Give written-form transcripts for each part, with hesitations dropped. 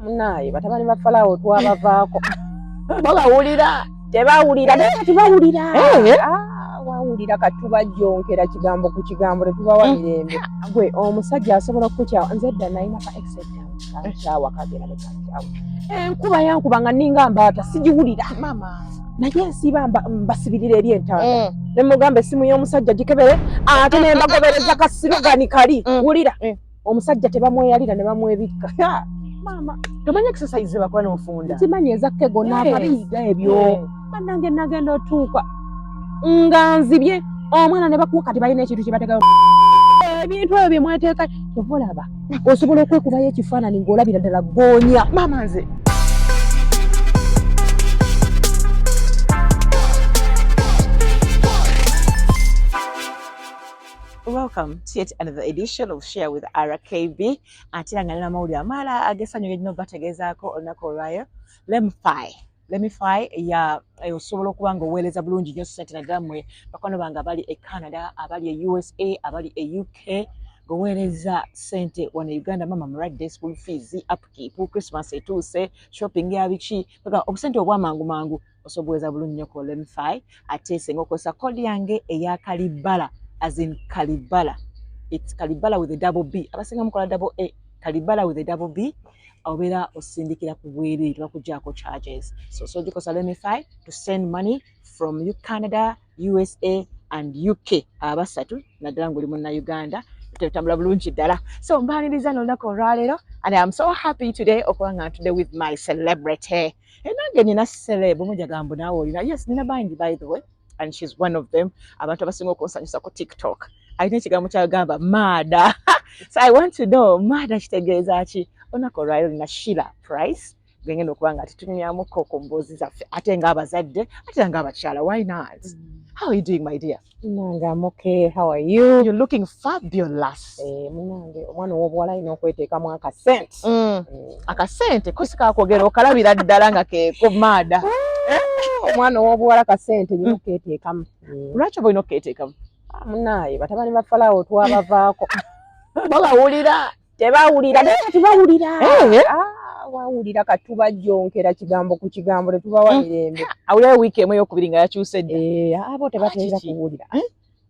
Naye batabani ba Falaawo twabavaako. Babawulira. Tebawulira naye tubawulira. Wawulira katubajonkera kigambo ku kigambo tetubawa mirembe. Gwe omusajja asobola okukyawa nze dda nalina ka exception kyawa kagera ne kakyawa. Enkuba yankuba nga ninga mbaata sigiwulira Mama. naye nsiba mbasibirira eri entanda ne mugamba essimu y'omusajja gikebere ate ne mbagobereza kasirugani kali wulira omusajja tebamweyalira ne bamwebikka. Mama Tomanya exercise bakola n'ofunda. simanyi ezakkego n'akabiyiga ebyo bannange nagenda otuuka nga nzibye omwana ne bakuwa kati balina ekintu kye bateekayo ebintu ebyo bye mwateeka kyova olaba osobola okwekubayo ekifaananyi ng'olabira ddala ggoonya. Mama nze. Welcome to yet another edition of Share with RKB. Atiranga nina mawulire amala agesanyo gino bategezaako olunaku olwayo. Lemify ya osobola okuba nga oweereza bulungi nnyo ssente naddala mmwe bakwano bange abali e Canada, abali e USA, abali e UK, ng'oweereza ssente wano e Uganda. Mama mulwadde, school fees, upkeep, Christmas etuuse, shopping ya biki, paka obusente obwamangu mangu osobola okuweereza bulungi nnyo ku Lemify. Ate singa okozesa kodi yange eya Kalibala, as in Kalibala. It's Kalibala with a double B. Abasinga mukola double A. Kalibala with a double B. Obera osindikira ku bwere twakugyako charges. So gikosa Lemify to send money from you Canada, USA and UK. Abasatu naddala ng'oli munna Uganda. Tutambula bulungi ddala. So mbaaniriza n'olunaku olwaleero, and I'm so happy today okuba nga today with my celebrity. Nange nina celeb omujagambo naawe olina. Yes, nina bandi by the way. And she's one of them. Abantu abasinga okunsanyusa ku TikTok. Alina ekigambo kyagamba mada. So I want to know mada kitegeeza ki? Olunaku olwaleero nina SHEILAH PRICE. Ngenda okuba nga tunyumyamuko ku mboozi zaffe ate ng'abazadde ate ng'abakyala. Why not? How are you doing, my dear? Munange, I'm okay. How are you? You're looking fabulous. Munange, omwana ow'obuwala alina okweteekamu akasente. Akasente kosi kakwogera okalabira ddala nga keeko mada. Omwana ow'obuwala kasente nyina okeeteekamu. Lwaki oba olina okukeeteekamu? Munaye batabani ba Falaawo twabavaako. Babawulira. Tebawulira naye tubawulira. Wawulira katubajonkera kigambo ku kigambo tetubawa mirembe. Awulira wiiki emu ey'okubiri nga yakyuse dda. Abo tebateera kuwulira.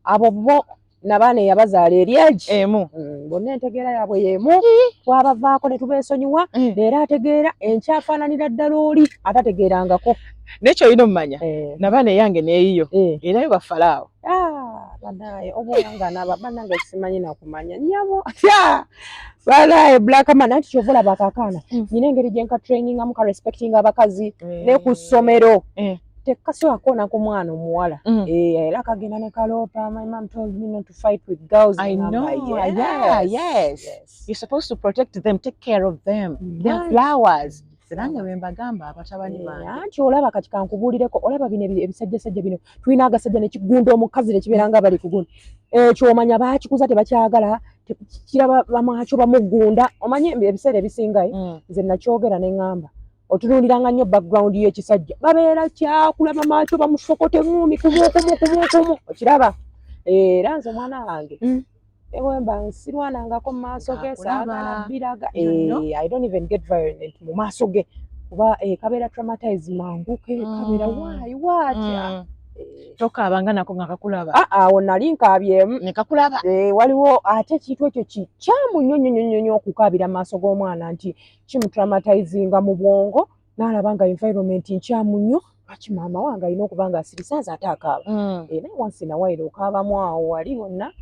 Abo bo n'abaana eyabazaala eryagi emu bonna entegeera yaabwe y'emu. Twabavaako ne tubeesonyiwa leero ategeera enkyafaananira ddala oli atategeerangako. Nekyo olina omumanya n'abaana eyange neeyiyo era yo Bafalaawo. Banaye obulanga naba bannange simanyi nakumanya nnyabo banaye black man anti kyova olaba akaakaana nyina engeri gye nka trainingamu ka respecting abakazi ne ku ssomero tekasobola kukoona ku mwana omuwala era kagenda ne kaloopa. My mom told me not to fight with girls. I know. Yes. You're supposed to protect them, take care of them. They're flowers. Seranga bembagamba abatabani bange. Anti olaba kati kankubuulireko olaba bino ebisajjasajja bino tulina agasajja ne kigunda omukazi ne kibeeranga bali kugunda kyomanya baakikuza tebakyagala kiraba bamwakyo bamugunda. Omanye ebiseera ebisingayo nze nakyogera ne ŋŋamba otunuuliranga nnyo background y'ekisajja babeera kyakulaba maakyo bamusokote ngumi kumu okiraba era nze omwana wange ewemba nsirwanangako mu maaso ge saagala biraga. I don't even get violent mu maaso ge kuba kabeera traumatized mangu kabeera waatya tokaabanga nako nga kakulaba. Awo nali nkaabyemu ne kakulaba. Waliwo ate ekintu ekyo kikyamu nnyo okukaabira mu maaso g'omwana nti kimutraumatizinga mu bwongo n'alaba nga environment nkyamu nnyo. Lwaki maama wange alina okuba nga asirisanze ate akaaba naye wansi nawaire okaabamu awo wali wonna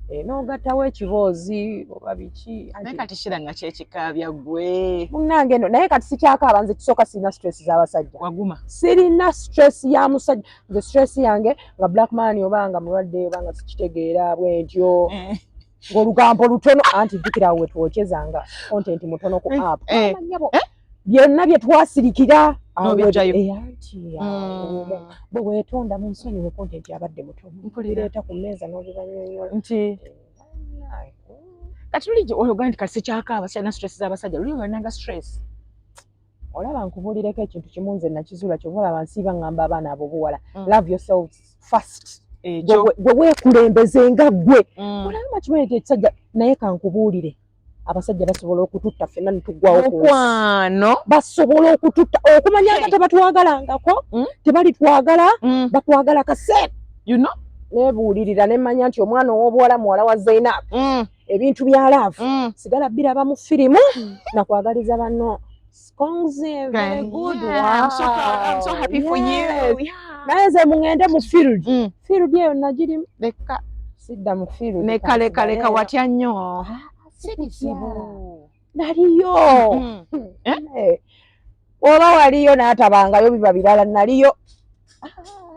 n'ogattawo ekiboozi oba biki. Naye kati kira nga kyekikaabya ggwe. Munnange no naye kati sikyakaaba nze kisooka sirina stress z'abasajja. Waguma. Sirina stress ya musajja. Nze stress yange nga black man oba nga mulwadde oba nga sikitegeera bwentyo ng'olugambo lutono anti jjukira we twokyezanga content mutono ku app. Amanyabo byonna bye twasirikira anti bwe weetonda mu nsonyiwe content yabadde mutono mpulireeta ku mmeeza n'obibanyonyola nti kati luli oyogera nti kati sikyakaaba sirina stress z'abasajja luli olinanga stress. Olaba nkubuulireko ekintu kimu nze nakizuula kyova olaba nsiiba ngamba abaana abo buwala love yourselves first. Gwe weekulembeze nga ggwe olaba makimanyi ekisajja naye kankubuulire abasajja basobola okututta ffenna ne tuggwawo mukwano basobola okututta okumanya nga tebatwagalangako tebali twagala batwagala kaseera nebuulirira nemanya nti omwana ow'obuwala muwala wa Zainab ebintu bya laavu sigala biraba mu firimu nakwagaliza banno very good. Wow. I'm so happy for you. Naye ze mungende mu field eyo nagirimu leka sidda mu field leka watya nnyo sikizibu naliyo oba waliyo n'atabangayo biba birala naliyo.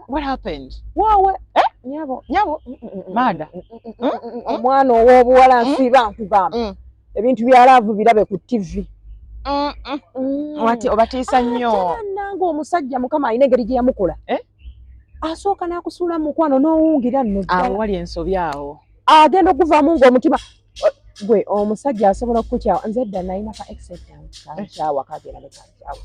What happened? Waawe nyabo mada omwana ow'obuwala nsiba nkugamba ebintu bya laavu birabe ku TV. Wati obatiisa nnyo nange omusajja mukama alina engeri gye yamukola asooka n'akusuula mu mukwano n'owungira nno awo wali ensobi awo agenda okuvaamu ng'omutima gwe omusajja asobola okukukyawa nze dda nalina ka acceptance kankyawa kagenda ne kankyawa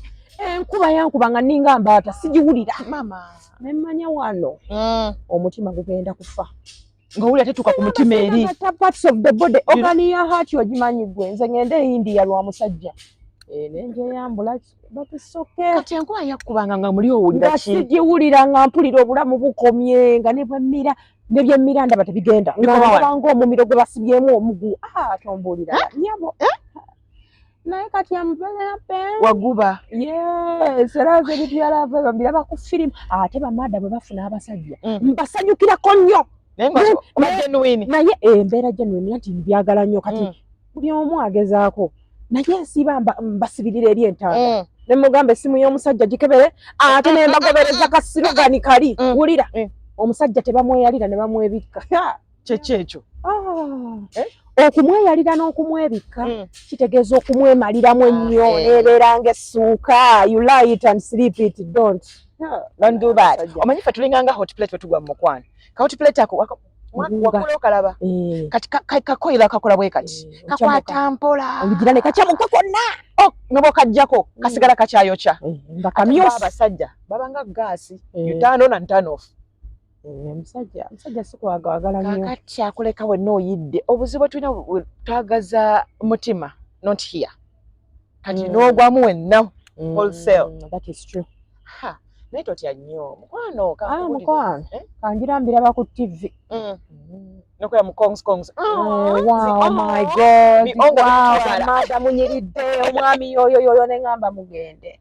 enkuba yankuba nga ninga mbaata sigiwulira mama nemmanya wano omutima gugenda kufa ng'owulira tetuuka ku mutima eri parts of the body ogani ya heart ogimanyi gwe nze ngende India lwa musajja nenjeyambula batusoke kati enkuba yakkubanga nga muli owulira ki sigiwulira nga mpulira obulamu bukomye nga ne bwemmira ne byemmira ndaba tebigenda ngabanga omumiro gwe basibyemu omugu tombuulira nyabo naye kati waguba era nze ebintu byalava biraba ku firimu ate bamaada bwe bafuna abasajja mbasanyukirako nnyo naye embeera genuine nti mbyagala nnyo kati buli omu agezaako naye nsiba mbasibirira eri entanda ne mugamba essimu y'omusajja gikebere ate ne mbagobereza kasirogani kali wulira omusajja tebamweyalira ne bamwebikka kyekyo okumweyalira n'okumwebikka kitegeeza okumwemaliramu ennyo nebeera ng'essuuka you lie it and sleep it don't do that. Omanyi ffe tulinganga hot plate bwe tugwa mu mukwano ka hot plate ako wakola okalaba kati kakoyira kakola bwe kati kakwata mpola obigira ne kacyamuka konna nobo kajjako kasigala kakyayokya bakamyosa abasajja babanga gaasi you turn on and turn off. Omusajja sikwagala nnyo kakati akuleka wenna oyidde obuzibu tulina twagaza mutima not here kati n'ogwamu wenna wholesale. That is true. Naye totya nnyo mukwano kangira mbiraba ku TV nokola mu kongs wow my god amada munyiridde omwami yoyo neŋŋamba mugende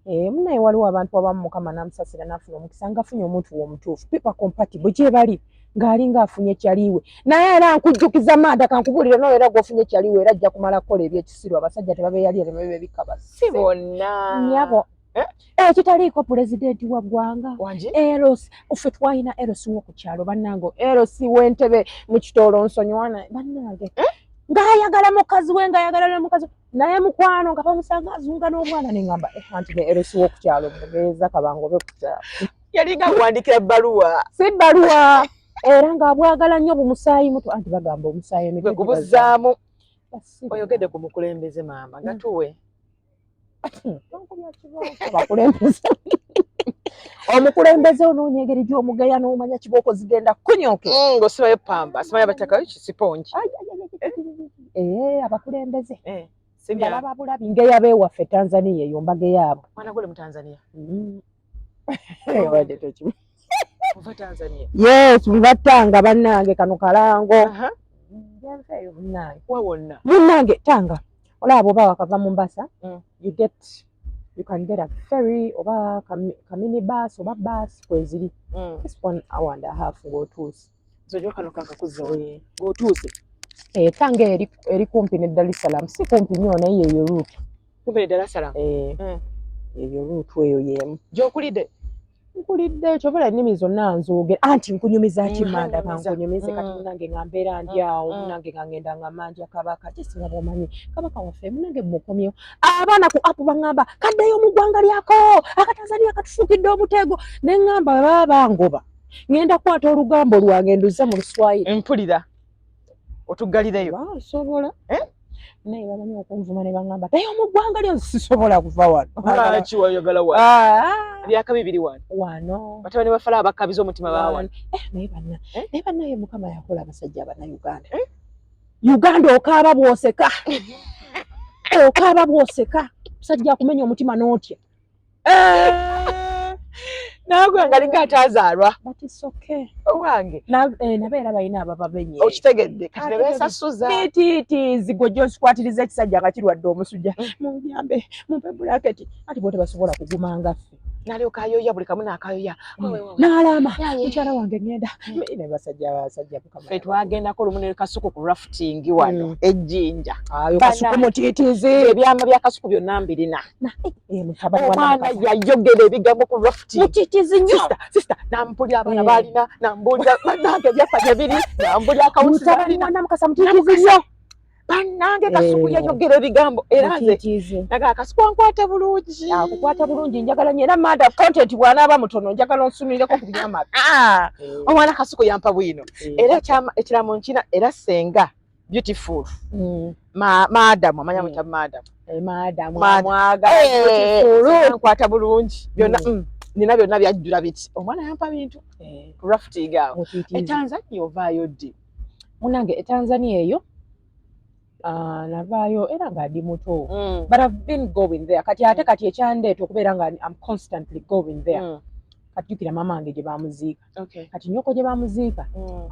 munaye waliwo abantu abamu mukama namusasira nafuna omukisa ngaafunye omuntu w'omutuufu people compatible gye bali ng'alinga afunye ekyaliwe naye era nkujjukiza maada kankubuulire no era gwofunye ekyaliwe era ajja kumala kukola ebyekisiru abasajja tebabeeyali tebabebikka si bonna nyabo kitaliiko pulezidenti wa ggwanga eros ffe twalina eros w'oku kyalo bannange eros w'entebe mu kitoolo nsonywana bannange ng'ayagala mukazi we ng'ayagala ne mukazi naye mukwano nga bamusanga azunga n'omwana neŋŋamba anti ne eros w'oku kyalo mugeeza kabangobe ku kyalo yalinga akuwandikira ebbaluwa si bbaluwa era ng'abwagala nnyo bumusaayi muto anti bagamba omusaayi emitwe gubuzaamu oyogedde ku mukulembeze maama gatuwe omukulembeze onoonya engeri gy'omugeya n'omanya kibooko zigenda kunyooke ng'osibayo pamba simanya batakayo kisiponji abakulembeze balaba bulabi ngeya beewaffe Tanzania eyo mbageyaabo mwana gole mu Tanzania yes mubattanga bannange kano kalango munnange tanga olaba oba wakava Mombasa you can get a ferry oba kamini bus oba bus kweziri just 1 hour and a half ng'otuuse zojo kano kakakuze ng'otuuse tanga eri kumpi ne Dar es Salaam si kumpi nnyo naye eyo route kumpi ne Dar es Salaam eyo route eyo yemu gy'okulidde nkulidde kyobola ennimi zonna nzoogera anti nkunyumiza kimanda kankunyumize kati munange nga mbeera ndi awo munange nga ngenda nga manja kabaka kisinga bw'omanyi kabaka waffe munange mukomyewo abaana ku apu baŋŋamba kaddeyo mu ggwanga lyako akatanzania katufuukidde omutego ne ŋŋamba bwe baba bangoba ŋŋenda kukwata olugambo lwange nduze mu Luswayiri mpulira otuggalireyo osobola naye bamanyi okunvuma ne baŋŋamba ddayo mu ggwanga lyo sisobola kuva wano kiwayogala byakabi biri wano batabani bafala abakkabiza omutima baawano naye bannaye mukama yakola abasajja abannauganda Uganda okaaba bwoseka. Okaaba bwoseka. Omusajja akumenya omutima n'otya. Nagwe nga linga atazaalwa. But it's okay. Owange. Nabeera balina abababenye. Okitegedde kati beesasuza. Tiitiizi gwe gy'osikwatiriza ekisajja nga kirwadde omusujja. Munyambe, mumpe bulaketi. Ati bwe tebasobola kugumanga ffe. Nalyoka ayoya buli kamu n'akayoya. N'alama. Mukyala wange ngenda. Ne basajja kukama. Ffe twagendako lumu ne kasuku ku rafting wano ejjinja. Ayo kasuku mutiitiizi. Ebyama bya kasuku byonna mbirina. Omwana yayogera ebigambo ku rafting. Mutiitiizi nnyo. Sister, nampulira abaana baalina, nambulira bannange ebyaffa gye biri, nambulira akawusi baalina. Mwana mukasa mutiitiizi nnyo. Bannange kasuku yayogera ebigambo era nze naga kasuku ankwate bulungi. Akukwata bulungi njagala nnyo era manda content bw'anaaba mutono njagala onsunireko ku byama. Omwana kasuku yampa bwino. Era ekiramu nkina era senga beautiful. Madam amanya muta madam. Madam amwaga beautiful. Ankwata bulungi. Byonna nina byonna byajjula biti. Omwana yampa bintu. Rafting awo. Tanzania ovaayo ddi? Munange Tanzania eyo navaayo era nga ndi muto. But I've been going there. Kati ate kati ekyandeeta okubeera nga I'm constantly going there. Kati jjukira mama wange gye bamuziika. Kati nnyoko gye bamuziika.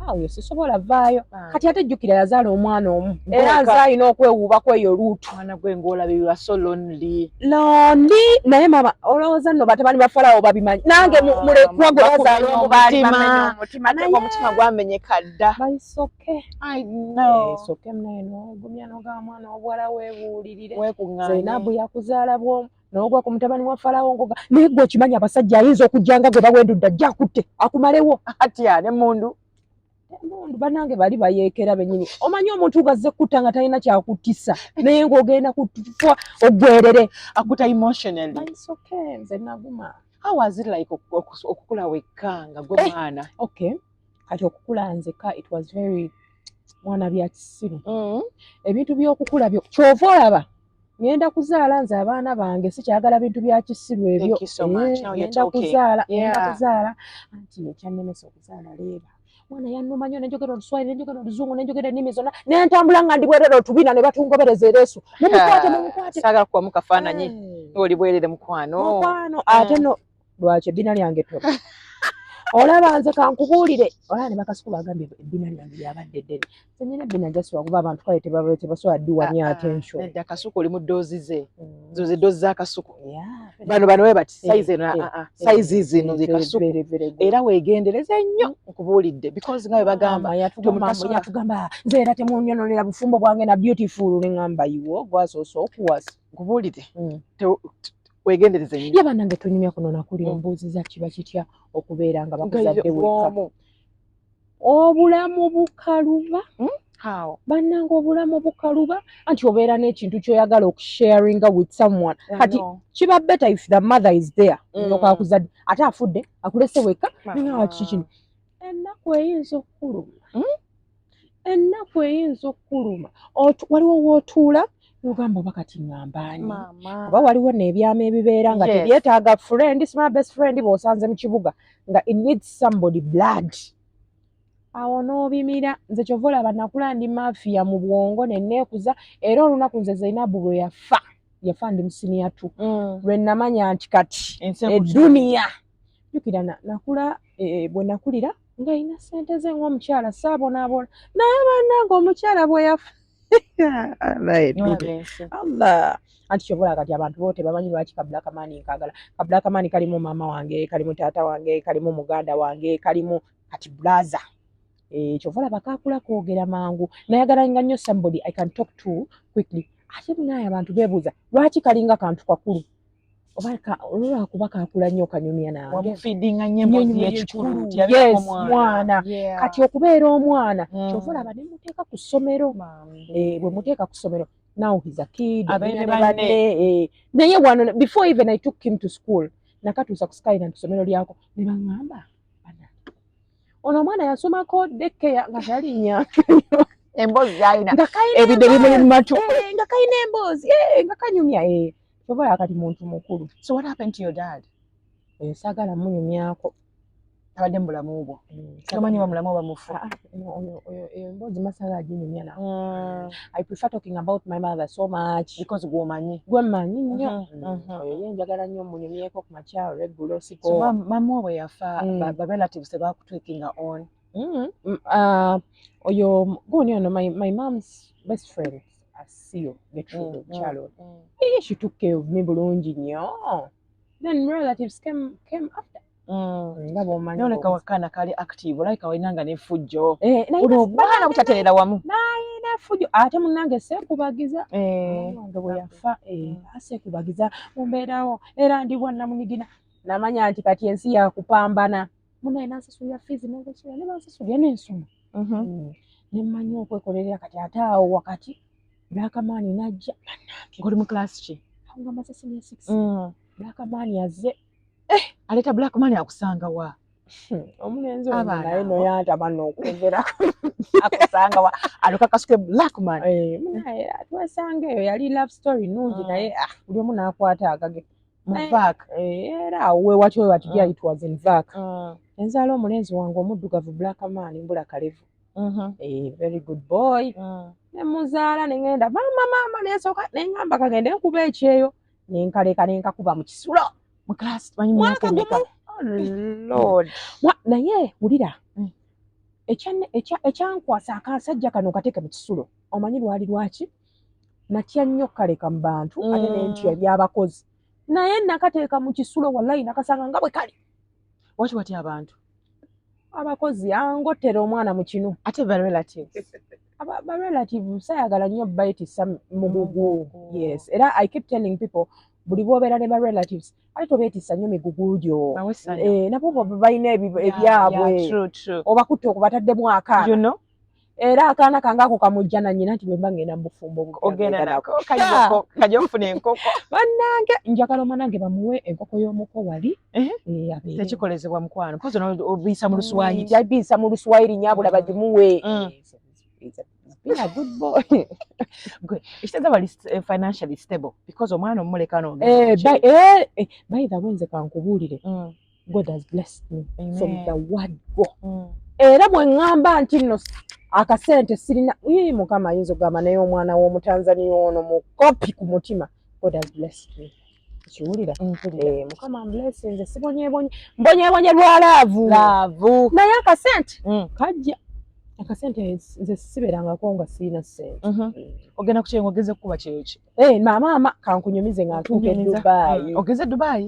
Awo sisobola vaayo. Kati ate jjukira yazaala omwana omu. Era nze alina okwewuuba kweyo luutu. Mwana gwe ng'olaba you are so lonely. Lonely naye mama olowooza nno batabani ba Falawo babimanyi. Nange mulekwa gwe bazaala omu baali bamenya omutima. Naye omutima gwamenyeka dda. But it's okay. I know. It's okay naye n'ogumya n'ogamba mwana obuwala weebuulirire. Weekuŋŋaanye. Zainabu yakuzaala bw'omu. N'ogwa ku mutabani wa Falawo ngoga naye gwe okimanyi abasajja ayinza okujjanga gwe bawendudde ajja akutte akumalewo. Atya n'emmundu. Emmundu bannange bali bayeekera bennyini. Omanyi omuntu gazze kutta nga talina kyakutisa naye ng'ogenda kufa oggwerere. Akuta emotionally. But it's okay nze naguma. How was it like okukula wekka nga gwe mwana? Okay. Kati okukula nzeka it was very mwana bya kisiru. Ebintu by'okukula byo kyova olaba. Ngenda kuzaala nze abaana bange sikyagala bintu bya kisiru ebyo. Ngenda kuzaala anti ekyannemesa okuzaala leeba. Mwana yannuma nnyo nenjogera Oluswayiri nenjogera Oluzungu nenjogera ennimi zonna nentambula nga ndi bwerere otubina ne batungobereza ereesu. Mumukwate. Saagala kuba mu kafaananyi oli bwerere mukwano. Ate no lwaki ebbina lyange tono. Olaba nze kankubuulire olaba ne bakasuku bagambye ebbina lyange lyabadde ddene. Nze nnyina ebbina jasobola kuba abantu kale tebasobola ddiwanya attention. Nedda akasuku oli mu ddoozi ze. Zo ze ddoozi z'akasuku. Bano we bati sayizi eno sayizi zino ze kasuku. Era weegendereze nnyo nkubuulidde because nga bwe bagamba yatugamba nze era temunyonolera bufumbo bwange na beautiful ne ngamba yiwo gwasoose okuwasa. Nkubuulidde weegendereze nnyo. Ye bannange tunyumya kuno nakuli ombuuziza kiba kitya okubeera nga bakuzadde wekka. Obulamu bukaluba. Bannange obulamu bukaluba anti obeera n'ekintu ky'oyagala okusharinga with someone. Kati kiba better if the mother is there. Ndoka akuzadde ate afudde akulese wekka nga kiki kino. Ennaku eyinza okkuluma. Ennaku eyinza okkuluma. Waliwo w'otuula n'ogamba oba kati ng'ambaani. Oba waliwo n'ebyama ebibeera nga tebyetaaga friend, my best friend bw'osanze mu kibuga nga it needs somebody blood. Awo n'obimira nze kyova olaba nakula ndi mafiya mu bwongo ne neekuza era olunaku nze Zainabu bwe yafa ndi musiniya tu lwe namanya nti kati edduniya jjukira nakula bwe nakulira ng'ayina ssente ze ng'omukyala saabonaabona naye bannange omukyala bwe yafa Allah anti kyova olaba kati abantu bo tebamanyi lwaki kabulakamaani nkagala. Kabulakamaani kalimu maama wange kalimu taata wange kalimu muganda wange kalimu kati blaza. Kyova olaba kaakula kwogera mangu nayagalanga nnyo somebody I can talk to quickly. Ate naye abantu beebuuza lwaki kalinga kantu kakulu oba kuba kaakula nnyo kanyumya nange wamufeedinga nnyo emboozi y'ekikulu mwana kati okubeera omwana kyova olaba ne muteeka ku ssomero bwe muteeka ku ssomero now he's a kid naye wano before even I took him to school nakatuusa ku Skyline ssomero lyako ne baŋŋamba ono omwana yasomako dekeya nga talinnya emboozi y'alina ebidde bimuli mu matu nga kalina emboozi nga kanyumya kyova olaba kati muntu mukulu. So what happened to your dad? Saagala munyumyako abadde mulamu bwo tamanyi ba mulamu bamufu emboozi masala aginyumya nawe. I prefer talking about my mother so much because gwomanyi gwemanyi nnyo oyo ye njagala nnyo munyumyeko ku makya regulo sipo so mama bwe yafa ba relatives bakutwekinga on oyo guni ono my mom's best friend Asio Getrude Charlotte she took care of me bulungi nnyo. Then relatives came after. Noleka wakana kali active like wainanga nefujjo uno bwana butaterera wamu naye nefujjo ate munange sekubagiza wange bwe yafa asekubagiza mumbeerawo era ndi bwana munigina namanya nti kati ensi yakupambana munaye nansasulira fees nansasulira nebansasulira n'ensoma nemmanyi okwekolerera kati ate awo wakati Blackman najja ngoli mu class ki nga masasi ne 6 Blackman yazze aleta Blackman akusanga wa omulenzi naye noyantama n'okwogerako akusanga wa aluka kasuke Blackman munaye atwesanga eyo yali love story nungi naye buli omu n'akwata agage muvak era wewati it was in vak enzaala omulenzi wange omuddugavu Blackman mbula kalevu very good boy nemuzaala nengenda mama nesooka nengamba kagende nkuba ekyeyo nenkaleka nenkakuba mu kisulo mu class manyi myaka emeka Lord naye wulira ekyankwasa akasajja kano kateeke mu kisulo omanyi lwali lwaki natya nnyo kaleka mu bantu ate nentya ebyabakozi naye nakateeka mu kisulo wallahi nakasanga nga bwe kali wati abantu abakozi angotera omwana mu kinu ate ba relatives ba relative sayagala nnyo bayitisa mugugu yes era I keep telling people buli bobeera ne ba relatives ate tobeetisa nnyo migugu gyo nabo balina ebyabwe obakutte okubataddemu akaana era akaana kange ako kamujja nanyina nti bwe mba ngenda mu bufumbo ogenda nako kajja ofuna enkoko bannange njagala omwanange bamuwe enkoko y'omuko wali tekikolezebwa mukwano pozi obiyisa mu luswayiri yabiyisa mu luswayiri nyabula bagimuwe Being a good boy. Good. Ishtenza bali financially stable because omwana omuleka no. By the way nze kankubulire. God has blessed me from the word go. Era bwe ngamba nti nno akasente sirina mukama yinzo gamba naye omwana w'omu Tanzania ono mu kopi ku mutima. God has blessed me. Kiwulira mukama blessing nze sibonyebonye mbonyebonye lwa laavu naye akasente kajja akasente nze siberangako nga sirina sente ogenda kukyenge ogeze kukuba kyeyoki mama kankunyumize nga ntuuke Dubai ogeze Dubai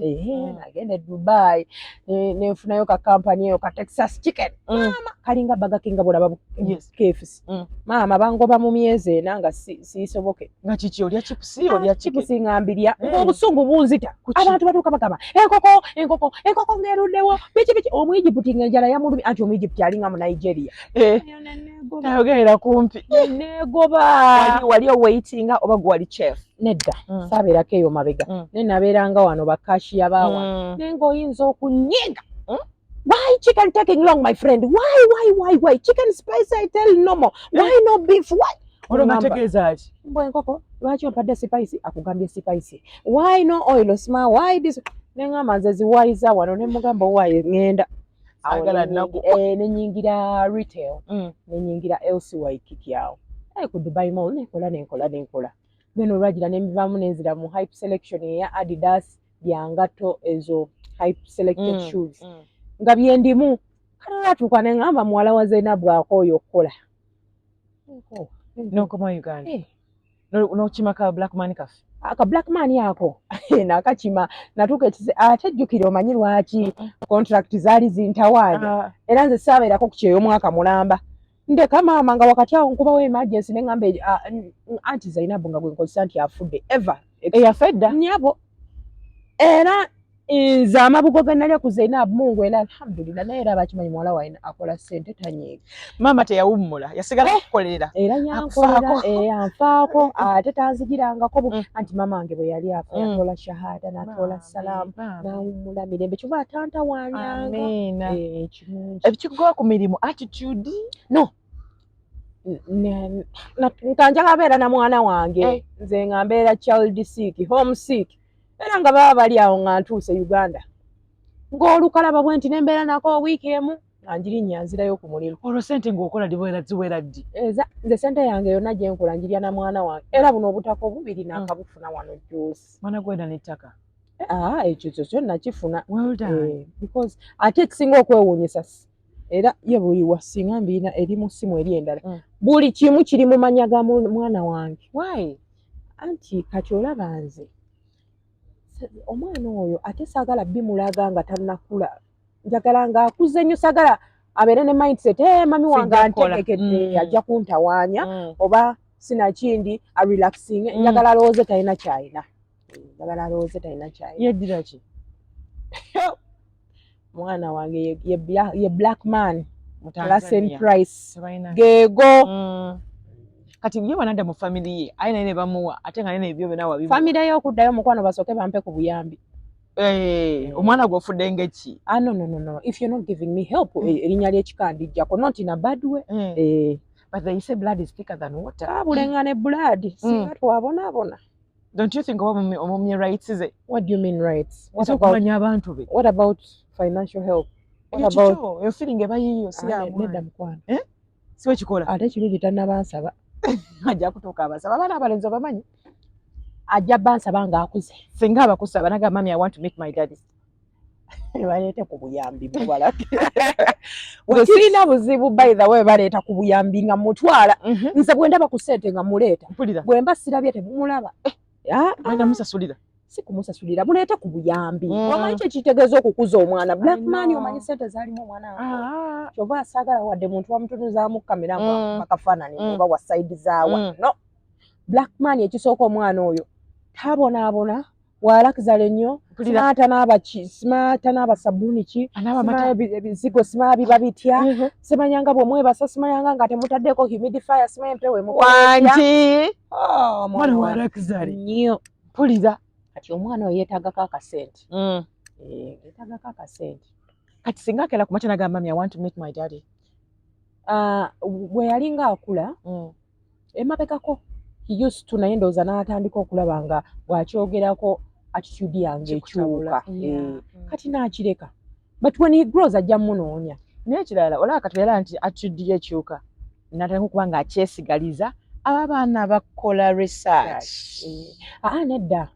nagende Dubai nenfunayo ka kampani eyo ka Texas chicken mama kalinga Burger King bulaba KFC mama bangoba mu myezi ena nga sisoboke nga kiki olya chipusi ngambirya ng'obusungu bunzita abantu batuuka bagamba enkoko ngeruddewo biki omuyijipti ng'enjala yamulumi anti omuyijipti alinga mu Nigeria tayogerera kumpi negoba wali owaitinga oba gwali chef nedda saabeerako eyo mabega ne nabeeranga wano bakashiya bawa nenga oyinza okunyiga why chicken taking long my friend why chicken spice I tell no more why no beef why olongategeeza ki mbwe enkoko lwaki ompadde spice akugambye spice why no oil osima why this nengamba nze ziwaiza wano nemugamba owaye ngenda nenyingira retail nenyingira elsewhere kikyawo ku Dubai mall nenkola then olwagira nembivamu nenzira mu hype selection eya Adidas byangato ezo hype selected shoes nga byendimu kanatuuka nengamba muwala wa Zainabu akoyo okukola nokoma Uganda nokima ka Blackman kafe aka Blackman yako nakakima natuuka ekise ate jjukire omanyi lwaki contract zaali zintawaanya era nze saabeerako ku kyeyo omwaka mulamba ndeka maama nga wakati awo nkubawo emergency nengamba anti Zainabu nga gwe nkozesa nti afudde ever eyafedda nyabo era nze amabugo ge nalya ku Zainabu Mungu era alhamdulillah naye era abakimanyi muwala waine akola ssente tanyiiga maama teyawummula yasigala kukolerera era nyankolera anfaako ate tanzigirangako anti maama wange bwe yali afa yatola shahada n'atola salaamu n'awummula mirembe kyova tanta wanyanga ebikikugoba ku mirimu attitude no nkanjala beera na mwana wange nze nga mbeera child sick home sick era nga baba bali awo nga ntuuse Uganda ng'olukalaba bwe nti nembeera nako wiiki emu anjirinya nzirayo ku muliro. Olwo sente ng'okola ziwera ddi? Nze sente yange yonna gye nkola njirya na mwana wange era buno obutako bubiri nakabufuna wano joosi. Mwana gwenda n'ettaka? Ekyo kyo nakifuna. Well done. Because ate ekisinga okwewuunyisa era ye buli wasinga mbiina eri mu ssimu eri endala buli kimu kiri mu manya ga mwana wange. Why? Anti kati olaba nze omwana oyo ate saagala bimulaga nga tannakula, njagala ng'akuze nnyo, saagala abeere ne mindset mami wange antegekedde ajja kuntawaanya oba sinakindi arelaxing, njagala alowooze talina kyayina. Yeddira ki? Mwana wange ye black man Mu Tanzania. Price Tebalina. geego. Kati ye wanadda mu family ye ayina ne bamuwa ate nga nene ebyo byonna wabimuwa. Family ye okuddayo mukwano basooke bampe ku buyambi. Omwana gw'ofudde ng'eki? No. If you're not giving me help, erinnya ly'ekika ndijjako, not in a bad way. But they say blood is thicker than water. Bulengane blood. Singa twabonaabona. Don't you think omumye rights ze? What do you mean rights? What about financial help? What about your feeling ebayiyo siyamu? Nedda mukwano. Siwe kikola? Ate kirungi tannabansaba. Ajja kutuuka abasaba. Abaana abalenzi obamanyi? Ajja bansaba ng'akuze. Singa abakusaba naga mami I want to meet my daddy. Baleete ku buyambi mubalake. Sirina buzibu by the way baleeta ku buyambi nga mutwala. Nze bwe ndaba ku ssente nga muleeta. Bwe mba sirabye temumulaba. Mwenda musasulira. Si kumusasulira, muleete ku buyambi. Wamanyi kye kitegeeza okukuza omwana. Black man omanyi ssente zaalimu omwana wange. Kyova asaagala wadde muntu wamutunuzaamu kamera akafaananyi oba wa side zaawa. No. Black man ekisooka omwana oyo tabonaabona waalakizala ennyo, simaata n'aba sabbuuni ki, ebizigo simabiba bitya, simanyanga bw'omwebasa, simanyanga nga temutaddeko humidifier, simanyi empewo wanti mwana waalakizale nnyo. Pulira Kati omwana oyo yeetaagako akasente. Yeetaagako akasente. Kati singa akera ku makya nagamba mami I want to meet my daddy. Bwe yalinga akula emabegako he used to naye ndowooza n'atandika okulaba nga bw'akyogerako attitude yange ekyuka. Kati n'akireka. But when he grows ajja munoonya. Naye ekirala olaba kati era nti attitude ye ekyuka n'atandika okuba nga akyesigaliza aba abaana bakola research. Nedda.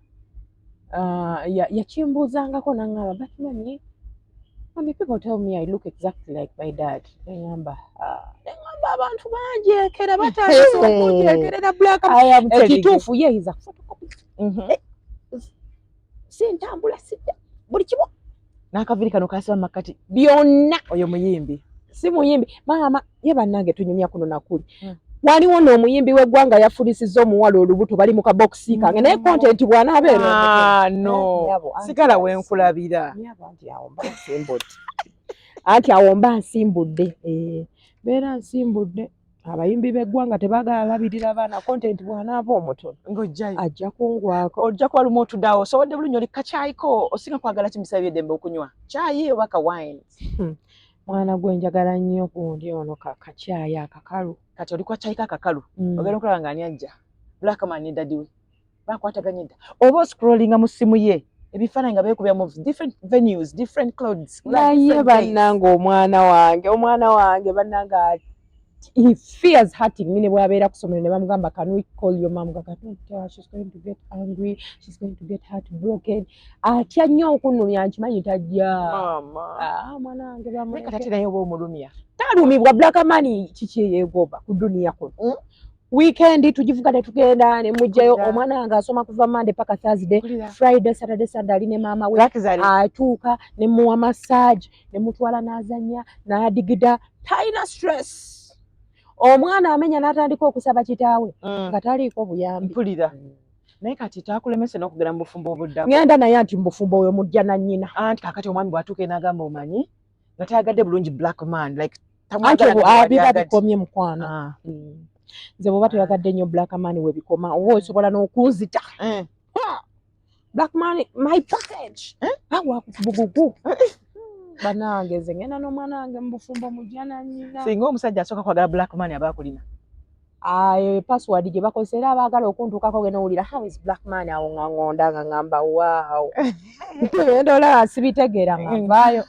Yakimbuuzangako n'angamba but mami people tell me I look exactly like my dad. Ngamba abantu bangi ekera batandise okunjekerera black. Ekituufu ye is a photocopy. Sintambula sidda buli kimu. N'akaviri kano kaasiba makati byonna. Oyo muyimbi. Si muyimbi. Maama ye bannange tunyumya kuno nakuli. Waliwo n'omuyimbi w'eggwanga yafulisizza omuwala olubuto bali mu kabokisi kange naye content bw'anaabeera. No. Sigala wenkulabira. Anti awo mba nsimbudde. Beera nsimbudde. Abayimbi b'eggwanga tebaagala labirira baana content bw'anaaba omutono. Ng'ojjayo. Ajja kungwako. Ojja kuba lumu otuddawo osobodde bulungi oli kakyayiko osinga kwagala kimisabye eddembe okunywa. Kyayi oba ka wine. Mwana gwe njagala nnyo gundi ono kakyayi akakalu. Kati oli kwa kyayi kakakalu. Ogenda okulaba nga ani ajja. Black man ne daddy we. Bakwataganye dda. Oba scrollinga mu ssimu ye. Ebifaananyi nga beekubya mu different venues, different clothes. Naye bannange omwana wange bannange he fears hurting me ne bw'abeera ku ssomero ne bamugamba can we call your mom? Don't tell her, she's going to get angry, she's going to get heartbroken. Atya nnyo okunnumya nkimanyi tajja. Mwana wange bamuleka. Kati naye oba omulumya. Talumibwa black man kiki yeegoba ku duniya kuno. Weekend tugivuga ne tugenda ne mujjayo omwana wange asoma kuva Monday paka Thursday, Friday, Saturday, Sunday ali ne maama we atuuka ne muwa massage ne mutwala n'azannya n'adigida talina stress. Omwana amenya n'atandika okusaba kitaawe nga taliiko buyambi. Mpulira. Naye kati taakulemese n'okugenda mu bufumbo obuddamu. Ngenda naye anti mu bufumbo oyo mujja na nnyina. Anti kakati omwami bw'atuuka n'agamba omanyi nga tayagadde bulungi black man like biba bikomye mukwano. Nze bw'oba toyagadde nnyo black man we bikoma oba osobola n'okunzita. Black man my package. Wakubugugu. Bannange nze ngenda n'omwana wange mu bufumbo mujja na nnyina. Singa omusajja asooka kwagala black man aba akulina. password gye bakozesa abaagala okuntuukako genda owulira how is black man awo nga ngonda nga ngamba waawo ndola sibitegeera nga nvaayo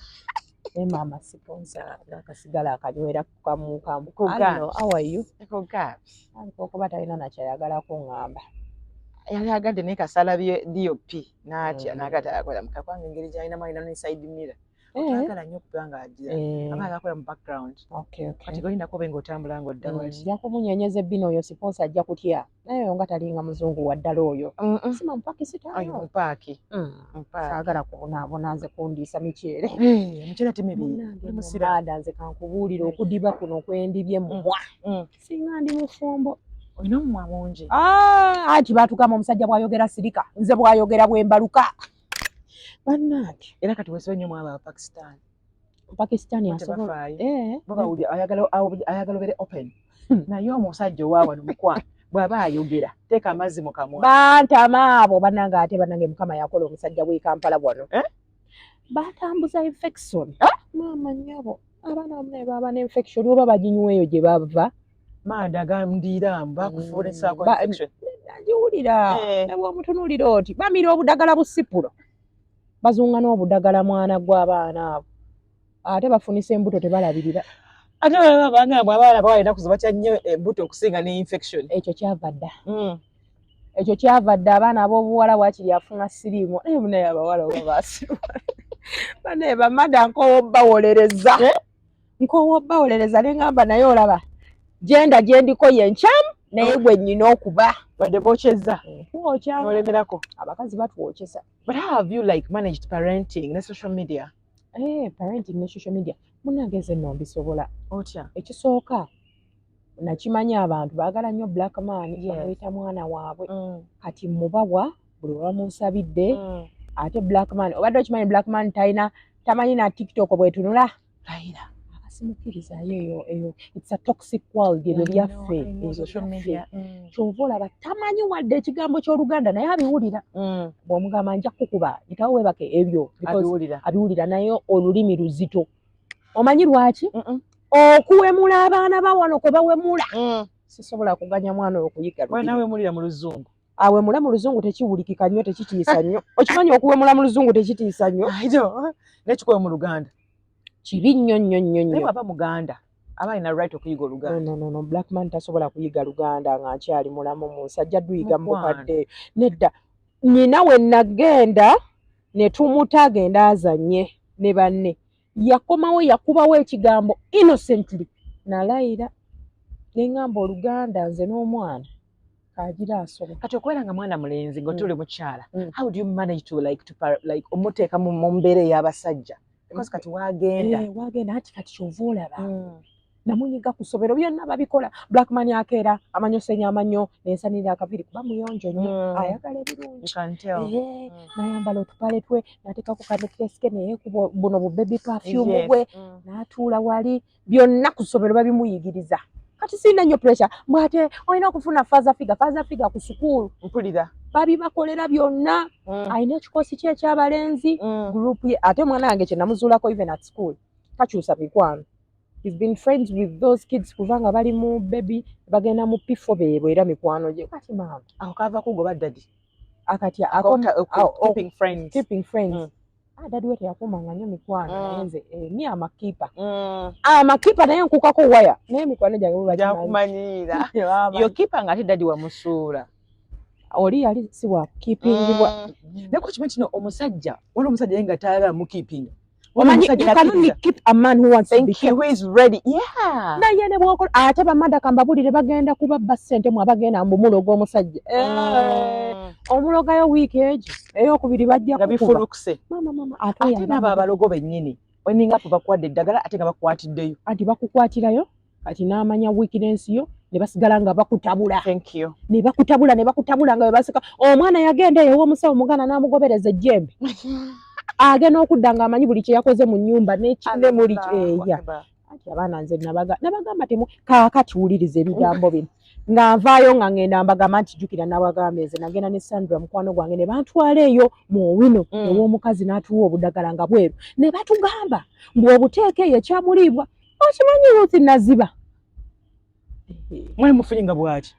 mama siponsa nakasigala akanywera kamukamu how are you okuba talina nakyayagala kuŋŋamba yali agadde naye kasala DOP n'atya n'agata akola mukakwange engeri gy'alinamu alina ne side mirror otwagala nnyo okuba ng'agira aba agakola mu background kati golindako obe ng'otambula ng'odda wali ja kumunyonyeza ebbina oyo siponsa ajja kutya naye nga talinga muzungu waddala oyo sima mupakisitaayo mupaaki saagala kubonaabona nze kundiisa miceere emiceere ate mibimusiraada nze kankubuulira okudiba kuno kwendibye mumwa singa ndi mufumbo olina omumwa mungi anti baatugamba omusajja bw'ayogera sirika nze bw'ayogera bwembaluka bannange era kati weesibe nnyo mwaba Pakistan asobola ayagala obere open naye omusajja owaawano mukwano bw'aba ayogera teeka amazzi mu kamwa bantama abo bannange ate bannange mukama yakola omusajja w'e Kampala wano batambuza infection maama nnyabo abaana bamwe baba ne infection oba baginyweyo gye bava manda gandiira bakufuula essaako infection nagiwulira ne bw'omutunuulira oti bamira obudagala busipulo bazunga n'obudagala mwana gw'abaana abo ate bafunisa embuto tebalabirira ate babanga bw'abaana bawalina kuziba kya nnyo embuto okusinga ne infection ekyo kyava dda abaana ab'obuwala bwakiri afuna siriimu naye abawala oba baasiba bane bamada nkowobbawolereza neŋŋamba naye olaba genda gye ndiko yenkyamu naye gwe nnyina okuba badde bookyezza twokya nolemerako abakazi batwokyesa. But how have you like managed parenting ne social media? Parenting ne social media munnange nze nno mbisobola otya ekisooka nakimanya abantu baagala nnyo black man bamuyita mwana waabwe kati mubawa buli wamunsabidde ate black man obadde okimanyi black man tamanyi na TikTok bwetunula Laila simukirizayo eyo it's a toxic world ebyo byaffe social media kyova olaba tamanyi wadde ekigambo ky'Oluganda naye abiwulira bw'omugamba nja kukuba itawo webake ebyo abiwulira naye olulimi luzito omanyi lwaki okuwemula abaana bawano kwe bawemula sisobola kuganya mwana okuyiga nawemulira mu luzungu awemula mu luzungu tekiwulikika nnyo tekitiisa nnyo okimanyi okuwemula mu luzungu tekitiisa nnyo nekikuwe mu Luganda kibi nnyo naye aba Muganda aba alina right okuyiga Oluganda no black man tasobola kuyiga Luganda nga nkyali mulamu musajja duyiga mubukadde nedda nnyina we nagenda ne tumuta agenda azanye ne banne yakomawo yakubawo ekigambo innocently nalayira neŋŋamba Oluganda nze n'omwana kagira asobola kati okubeera nga mwana mulenzi ng'otuli mukyala how do you manage to like omuteeka mu mbeera ey'abasajja because kati wagenda ati kati kyova olaba namunyiga ku ssomero byonna babikola black man akeera amanyo senya amanyo nensanira akaviri kuba muyonjo nnyo ayagala ebirungi nayambala otupale twe nateekako kanekeske naye buno bu baby perfume bwe n'atuula wali byonna ku ssomero babimuyigiriza kati sirina nnyo pressure mwate olina okufuna faza figa ku sukuulu mpulira babibakolera byonna alina ekikosi kye ekyabalenzi group ye ate mwana wange kye namuzuulako even at school takyusa mikwano. He's been friends with those kids kubanga bali mu baby bagenda mu pifo beebwe era mikwano gye kati maama ako kava kugoba daddy akati keeping friends daddy we teyakumanga nnyo mikwano naye nze ni amakipa naye nkukako waya naye mikwano gyange jakumanyira yo kipa nga ate daddy wamusuula oli yali si wa keepingibwa neko kimanyi kino omusajja waliwo omusajja yenga tayagala mukipinga omanyi you can only keep a man who wants to be kept. Who is ready naye ne bwokola ate bamanda kambabulire bagenda kubabba ssente mu abagenda mbumuloga omusajja omulogayo wiiki egi eyokubiri bajja nga bifulukuse mama ate nabo abalogo bennyini weninga po bakuwadde eddagala ate nga bakwatiddeyo anti bakukwatirayo kati n'amanya weakness yo ne basigala nga bakutabula ne bakutabula nga bebasika omwana yagenda eyo ew'omusawo muganda n'amugobereza ejjembe agenda okudda nga amanyi buli kye yakoze mu nnyumba ne muli eya ati abaana nze nabagamba temu kaakati wuliriza ebigambo bino nga nvaayo nga ngenda mbagamba nti jjukira nabagamba nze nagenda ne Sandra mukwano gwange ne bantwala eyo mu owino ew'omukazi n'atuwa obudagala nga bweru ne batugamba mbw'obuteeka eyo ekyamuliibwa okimanyi Ruth Naziba Mwali mufunga bwati.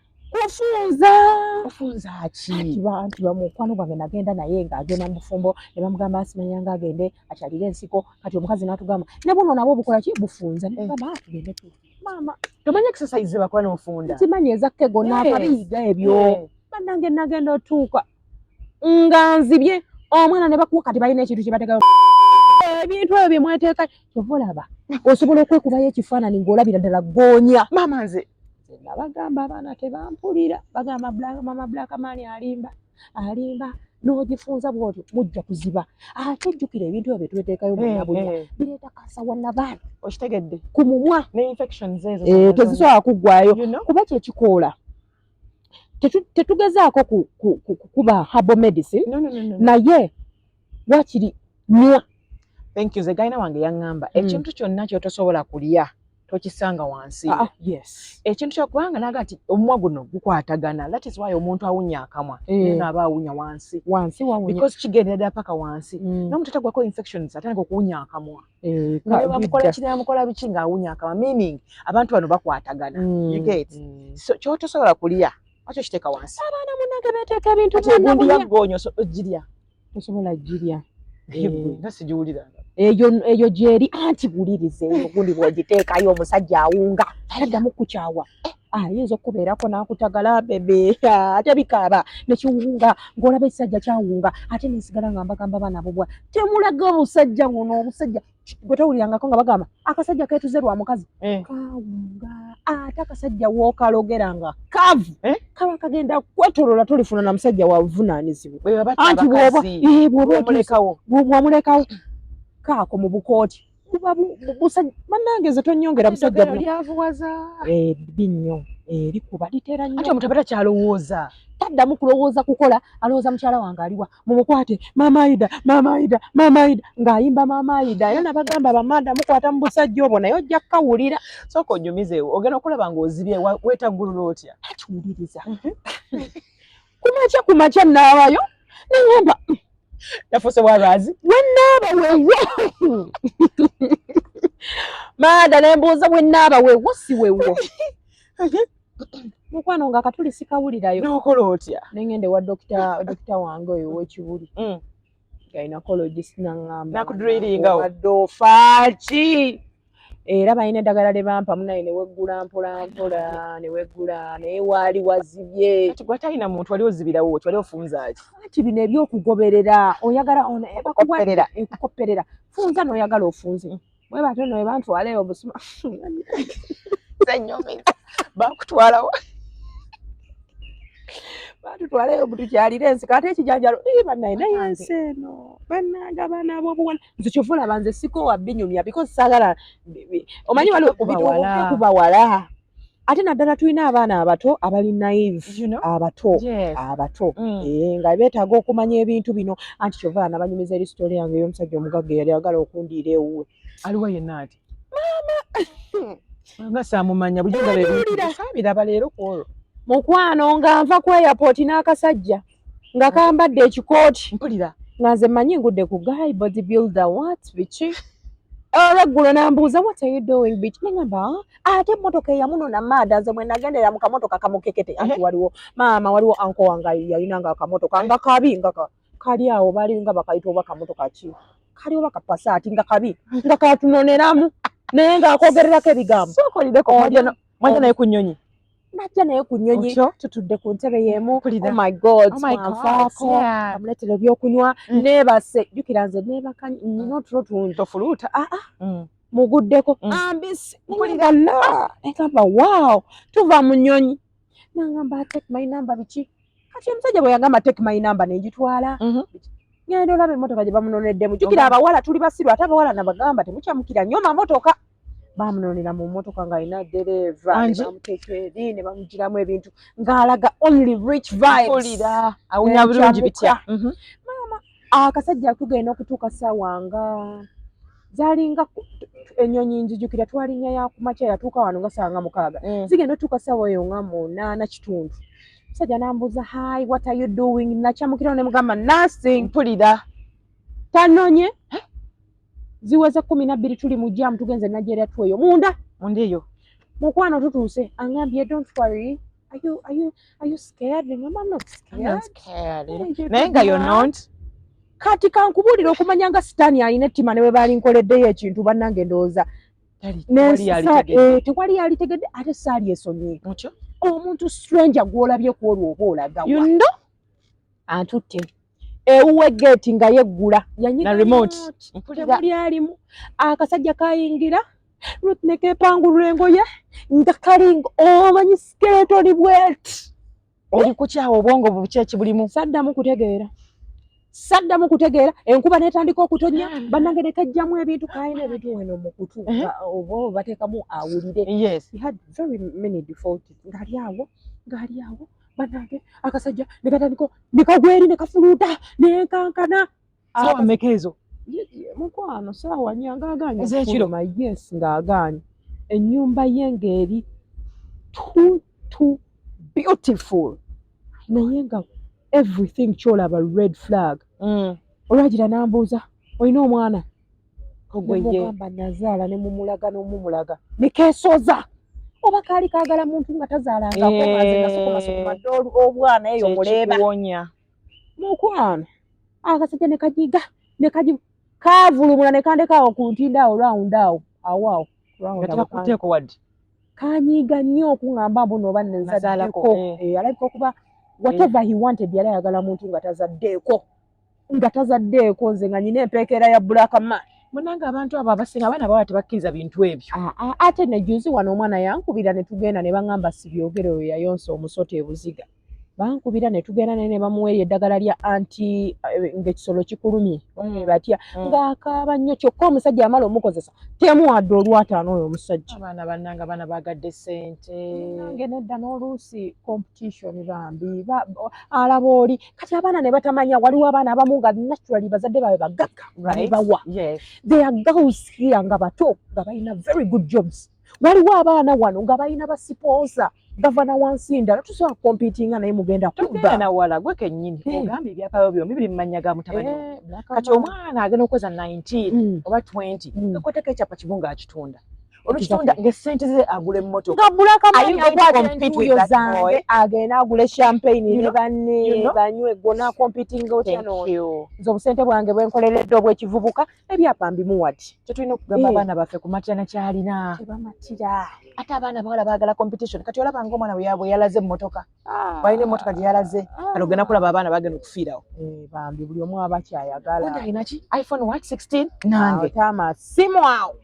Ofunza Ki? Bantu bamukwano gwange nagenda naye ng'agenda mu bufumbo ne bamugamba asimanya nga agende akyalire ensiko kati omukazi n'atugamba ne buno nabwo bukola ki bufunza ne baba tugende tu. Mama Tomanya exercise bakwa n'ofunda. Simanyi ezakke gonna akabiyiga ebyo. Bannange nagenda otuuka nga nzibye omwana ne bakuwa kati balina ekintu kye bateekayo ebintu ebyo bye mweteeka kyova olaba osobola okwekubayo ekifaananyi ng'olabira ddala ggoonya. Mama nze Nabagamba abaana tebampulira bagamba mama Black Mani alimba n'ogifunza bw'otyo mujja kuziba ate jjukira ebintu ebyo tubeteekayo bunyabunya bireeta kansa wannabaana okitegedde ku mumwa ne infections ezo tezisobola kuggwayo kuba kyekikoola tetugezaako kuba herbal medicine naye wakiri nywa. Thank you. Zegaina wange yaŋŋamba ekintu kyonna kyotosobola kulya tokisanga wansi. Yes. Ekintu kyokubanga naga ati omumwa guno gukwatagana. That is why omuntu awunya akamwa nena aba awunya wansi wawunya because kigendera paka wansi n'omuntu atagwako infections atandika okuwunya akamwa naye bamukola kirya mukola biki nga awunya akamwa meaning abantu bano bakwatagana. You get so kyotosobola kulya acho kiteka wansi. Abaana munange beteeka ebintu byonna yagonyo ojirya osobola jirya nasijiwulira eyo gyeri anti bulirize ogundi bw'ogiteekayo omusajja awunga addamu kukyawa ayinza okubeerako n'akutagala bebe ate bikaaba nekiwunga ng'olaba ekisajja kyawunga ate nesigala nga mbagamba baana bobwa temulaga obusajja buno obusajja gwe towulirangako nga bagamba akasajja keetuze lwa mukazi kawunga ate akasajja wookalogera nga kavu kaba kagenda kwetolola tolifuna na musajja wavunaanyizibwa anti bw'omulekawo kaako mu bukooti bannange ze tonyongera busajja binnyo likuba litera nnyo ate omuntu aba takyalowooza taddamu kulowooza kukola alowooza mukyala wange aliwa mumukwate Mama Aida ng'ayimba Mama Aida era nabagamba bamanda mukwata mu busajja obwo naye ojja kukawulira sooka onyumizeewo ogenda okulaba ng'ozibye weetaggulula otya akiwuliriza kumakya nnaabayo neŋŋamba yafuuse bwalwazi wennaaba wewo maada nembuuza wennaaba wewo si wewo mukwano nga katuli sikawulirayo n'okola otya nengende wa dokita wange oyo w'ekibuli gynecologist naŋŋamba nakudrilingawo ofaaki era balina eddagala lye bampamu naye ne weggula mpolampola ne weggula naye waali wazibye kati gwe talina muntu wali ozibirawo wali ofunzaaki kati bino ebyokugoberera oyagala ekukopperera funza n'oyagala ofunze bwe batyo no bantwaleyo obusuma senyomiza bakutwalawo batutwaleyo butukyalira ensiko ate ekijanjalo bannaye naye ensi eno bannange abaana ab'obuwala nze kyova olaba nze sikoowa binyumya because saagala omanyi waliwo kubawala ate naddala tulina abaana abato abali naive abato nga beetaaga okumanya ebintu bino anti kyova nabanyumiza eri sitole yange ey'omusajja omugagga eyali agala okundiira ewuwe aliwo yenna ati nga saamumanya bulinga beebiraba leero kwolwo mukwano nga nva ku airport n'akasajja nga kambadde ekikooti mpulira nga nze mmanyi ngudde ku guy bodybuilder what biki olweggulo nambuuza what are you doing biki neŋŋamba ate emmotoka eyamunona maada nze mwe nagendera mu kamotoka kamukekete anti waliwo maama waliwo anko wange yalinanga akamotoka nga kabi nga kali awo bali nga bakayita oba kamotoka ki kali oba kapasaati nga kabi nga katunoneramu naye ng'akogererako ebigambo sookolireko mwajja naye ku nnyonyi najja naye ku nnyonyi tutudde ku ntebe y'emu oh my god nfaako amuleetera ebyokunywa neebase jjukira nze neebaka nnina otulo tungi tofuluuta muguddeko ambisi mpulira egamba wow tuva mu nnyonyi nangamba take my number biki kati omusajja bwe yagamba take my number nenjitwala ngenda olaba emmotoka gye bamunoneddemu jjukira abawala tuli basiru ate abawala nabagamba temukyamukira nnyo mamotoka bamunonera mu mmotoka ng'alina dereeva nebamuteeka eri ne bamugiramu ebintu ng'alaga only rich vibes awunya bulungi bitya maama akasajja akugenda okutuuka ssaawa nga zalinga ennyonyi nzijukira twalinnya yakumakya yatuuka wano nga ssaawa nga 6 zigenda otuuka ssaawa eyo nga 8:30 musajja nambuuza hi what are you doing nakyamukirawo ne mugamba nothing mpulira tanonye ziweze 12 tuli mu jam tugenze Nigeria tueyo munda eyo mukwano tutuuse angambye don't worry are you scared ngamba I'm not I'm not scared scared. Naye nga you're not. kati kankubuulira okumanya nga sitaani alina ettima ne bwe baali nkoleddeyo ekintu bannange ndowooza tewali yalitegedde ate saali esomye Mutyo? omuntu stranger gw'olabye ku olwo oba olagawa You know? antutte ewuwe geeti nga yeggula Na remote. tebuli alimu akasajja kayingira Ruth ne keepangulula engoye nga kalinga omanyi skeletoni bweti Oli kukyawa obwongo bukyeki bulimu. saddamu kutegeera enkuba netandika okutonya bannange ne kajjamu ebintu kayina ebintu weno mu kutu oba bateekamu awulire. Yes. He had very many defaults ng'ali awo bannange akasajja ne katandika ne kagweri ne kafuluuta ne kankana Sawa mmeka ezo? mukwano saawa nyanga agaanye Ez'ekiro? yes ng'agaanye ennyumba ye ng'eri too beautiful naye nga everything kyolaba red flag. Olwagira n'ambuuza olina omwana nemugamba nazaala ne mumulaga ne keesoza oba kaali kaagala muntu nga tazaalangako maze nasokomasokomadde obwana eyo muleeba mukwano akasajja ne kajiga ne kaavulumula ne kandeka awo ku ntinda awo awo Tekuteeko wadde. kanyiiga nnyo okuŋŋamba mbu nooba nezaalako alabika okuba whatever he wanted yali ayagala muntu nga tazaddeeko nze nga nyina empeekera ya black man. Munanga abantu abo abasinga abaana bawala tebakkiriza bintu ebyo. Ate ne juzi wano omwana yankubira ne tugenda ne baŋŋamba sibyogere oyo yayonsa omusota ebuziga bankubira ne tugenda ne bamuweerya eddagala lya anti ng'ekisolo kikulumye batya ng'akaaba nnyo kyokka omusajja amala omukozesa temuwadde olwataano oyo omusajja. Abaana bannanga abaana baagadde ssente. Nange nedda n'oluusi competition bambi alaba oli kati abaana ne batamanya waliwo abaana abamu nga naturally bazadde baabwe bagagga bawa they are girls here nga bato nga balina very good jobs. Waliwo abaana wano nga balina basiponsa gavana wansi ndala tusobola kompitinga naye mugenda kubba na wala gwe kennyini ogamba ebyapa byombi biri mu mannya ga mutabani kati omwana agenda okweza 19 oba 20 ngakwateko ekyapa kibunga akitunda olukitunda ng'essente ze agula emmotoka nga bulaka zange agenda agula champagne ne banne banywe gona kompitinga otya n'oyo nze obusente bwange bwenkoleredde obw'ekivubuka ebyapa mbimuwadi tetulina okugamba abaana baffe kumatira nakyalina tebamatira ate abaana bawala baagala competition kati olaba ng'omwana bwe yalaze emmotoka balina emmotoka gye yalaze kati ogenda kulaba abaana bagenda okufiirawo bambi buli omu aba kyayagala alina ki iPhone 16 nange amasimu awo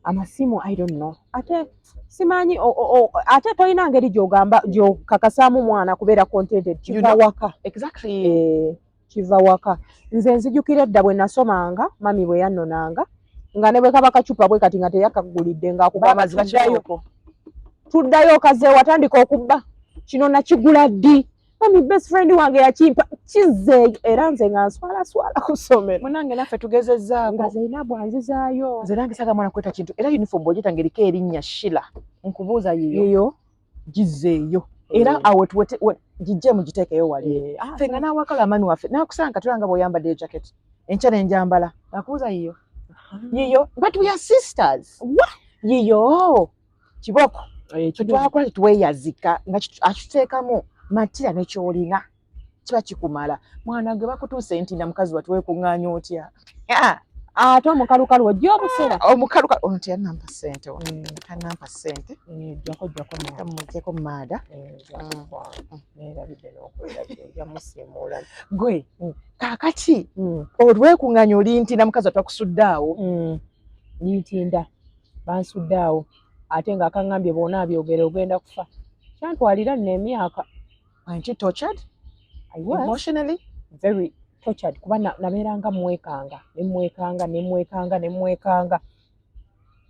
amasimu I don't know ate simanyi ate toyina ngeri gy'okakasaamu mwana kubeera contented kiva waka exactly kiva waka nze nzijukira edda bwe nasomanga mami bwe yannonanga nga ne bwe kaba kacupa bwe kati nga teyakagulidde ng'akuba amaziba tuddayo kaze watandika okubba kino nakigula ddi mami best friend wange yakimpa kize era nze nga nswala ku ssomero munange naffe tugezezzaako nga Zainabu anzizaayo nze nange saga mwana kweta kintu era uniform bw'ogiyita eriko erinnya Sheila nkubuuza yiyo gizeeyo era awo gijje mugiteekeyo wali ffe nga naawakala amaani waffe naakusanga tulanga bw'oyambadde jacket enkya nenjambala nakubuuza yiyo but we are sisters yiyo kiboko tetwakola tetweyazika nga akituteekamu matira nekyolina kiba kikumala mwana gwe bakutuuse nti na mukazi watu weekuŋŋaanya otya ate omukalukalu ojja obusera omukalukalu onti yanampa ssente kanampa ssente mujjeko maada gwe kaakati olwekuŋŋaanya oli nti na mukazi watu bakusudde awo nintinda bansudde awo ate nga akaŋŋambye boona abyogere ogenda kufa kyantwalira nno emyaka nti tortured emotionally very tortured kuba nabeeranga mwekanga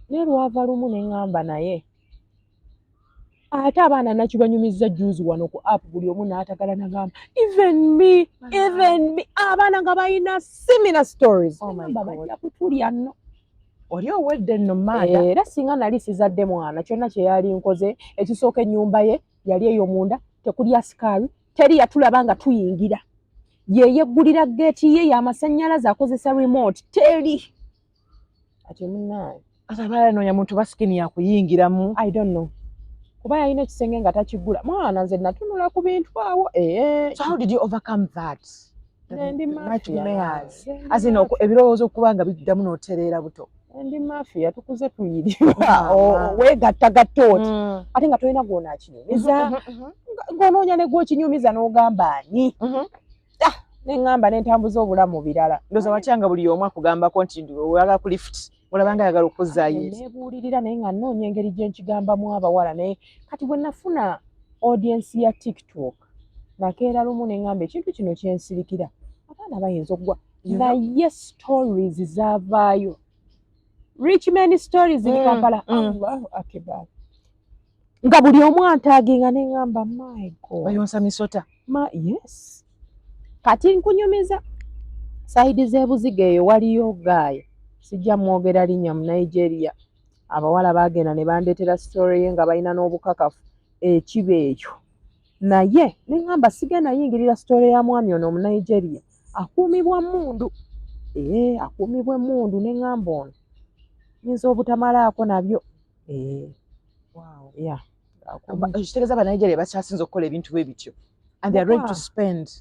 naye lwava lumu neŋŋamba naye ate abaana nakibanyumizza juzi wano ku app buli omu n'atagala nagamba even me abaana nga balina similar stories bajja kutulya nno oli owedde nno maada era singa nali sizadde mwana kyonna kye yali nkoze ekisooka ennyumba ye yali eyo munda tekuli asikaari teri yatulaba nga tuyingira yeyeggulira geeti ye y'amasannyalaze akozesa remote teri ati munnaaye Asabaanoonya muntu basikini yakuyingiramu. I don't know. Kuba yalina ekisenge nga takigula. Mwana nze natunula ku bintu awo. So how did you overcome that? Ndi mafia. As in ebirowoozo okuba nga biddamu n'otereera buto. Ndi mafia tukuze tuyiriwa. Weegattagatta oti. Ate nga tolina gw'onaakinyumiza. Ng'onoonya ne gw'okinyumiza n'ogamba ani. Neŋŋamba ne ntambuza obulamu birala. Ndowooza wakyanga buli omu akugambako nti oyagala ku lift. Olabanga ayagala okuzzaayo. Neebuulirira naye nga nnoonya engeri gye nkigambamu abawala naye kati bwe nafuna audience ya TikTok nakeera lumu ne ŋŋamba ekintu kino kyensirikira. Abaana bayinza okugwa naye stories zaavaayo. Rich men stories in Kampala. Allahu Akbar. Nga buli omu antaaginga ne ŋŋamba my God. Bayonsa misota. Yes. Kati nkunyumiza. Saidi z'ebuziga eyo waliyo gaaya. Sijja mwogera linnya mu Nigeria. Abawala baagenda ne bandeetera story ye nga balina n'obukakafu ekiba ekyo. Naye ne ŋŋamba sigenda yingirira story ya mwami ono mu Nigeria. Akuumibwa mmundu. Akuumibwa emmundu ne ŋŋamba ono. Nyinza obutamalaako nabyo. Wow. Yeah. Ekitegeeza Abanigeria bakyasinza okukola ebintu bwe bityo. And they are ready to spend.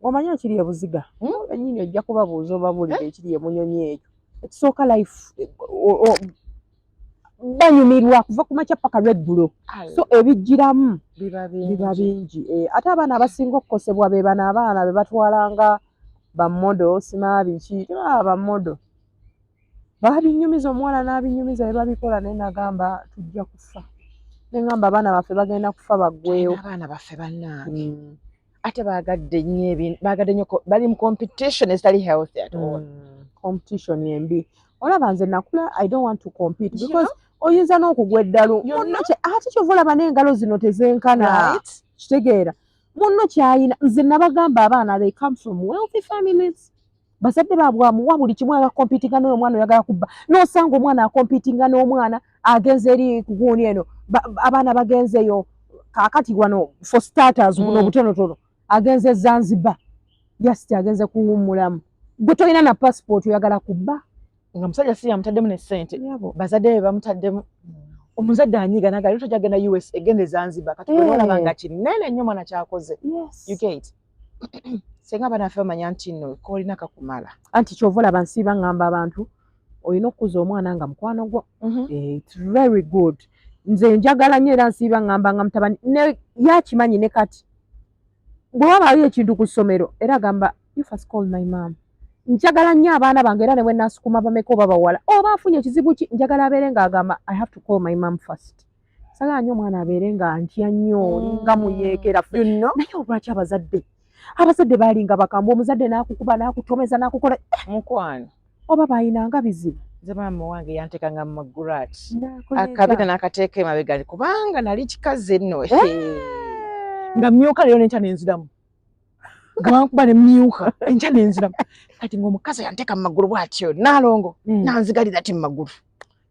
Omanyi ekiri ebuziga. Ennyini ojja kubabuuza obabuulira ekiri emunyonyi ekyo. Ekisooka life banyumirwa kuva ku makya paka lweggulo. So ebijjiramu biba bingi. Ate abaana abasinga okukosebwa be bano abaana be batwalanga bamodo simabiki bamodo. Babinyumiza omuwala n'abinyumiza be babikola naye nagamba tujja kufa. Ne ŋŋamba abaana baffe bagenda kufa baggweyo. Abaana baffe bannange. Ate baagadde nnyo bali mu competition ezitali healthy at all. Competition embi. Olaba nze nakula I don't want to compete because oyinza n'okugwa eddalu. Ate kyova olaba n'engalo zino tezenkana. Kitegeera. Munno kyayina nze nabagamba abaana they come from wealthy families. Bazadde baabwe amuwa buli kimu agakompitinga n'oyo omwana oyagala kubba. N'osanga omwana akompitinga n'omwana agenze eri ku guuni eno. Abaana bagenzeyo kaakati wano for starters buno obutonotono. Agenze Zanzibar. Just agenze kuwummulamu. Gwe tolina na passport oyagala kubba. Nga musajja si yamutaddemu ne ssente. Bazadde be bamutaddemu. Omuzadde anyiga naga lito jagenda US egende Zanzibar. Kati bwe olaba nga kinene nnyo mwana kyakoze. You get. Senga bana afa manya nti nno ko olina kakumala. Anti kyova olaba nsiiba ngamba abantu olina okuza omwana nga mukwano gwo. It's very good. Nze njagala nnyo era nsiiba ngamba nga mutabani ne yakimanyi ne kati. Bwe wabaayo ekintu ku ssomero era gamba you first call my mom. Njagala nnyo abaana bange era ne bwe nasukuma bameka oba bawala. Oba afunye ekizibu ki njagala abeere ng'agamba I have to call my mom first. Sagala nnyo omwana abeere nga ntya nnyo nga muyeekera. Naye olwaki abazadde baalinga bakambwe omuzadde n'akukuba n'akutomeza n'akukola mukwano. Oba baayinanga bizibu. Nze maama wange yanteekanga mu maggulu ati. Akabina n'akateeka emabega kubanga nali kikaze nno. Nga mmyuka leero n'enkya n'enziramu. Nga bankuba ne mmyuka enkya n'enziramu. Kati ng'omukazi yanteeka mu maggulu bw'atyo Naalongo n'anzigalira ati mu maggulu.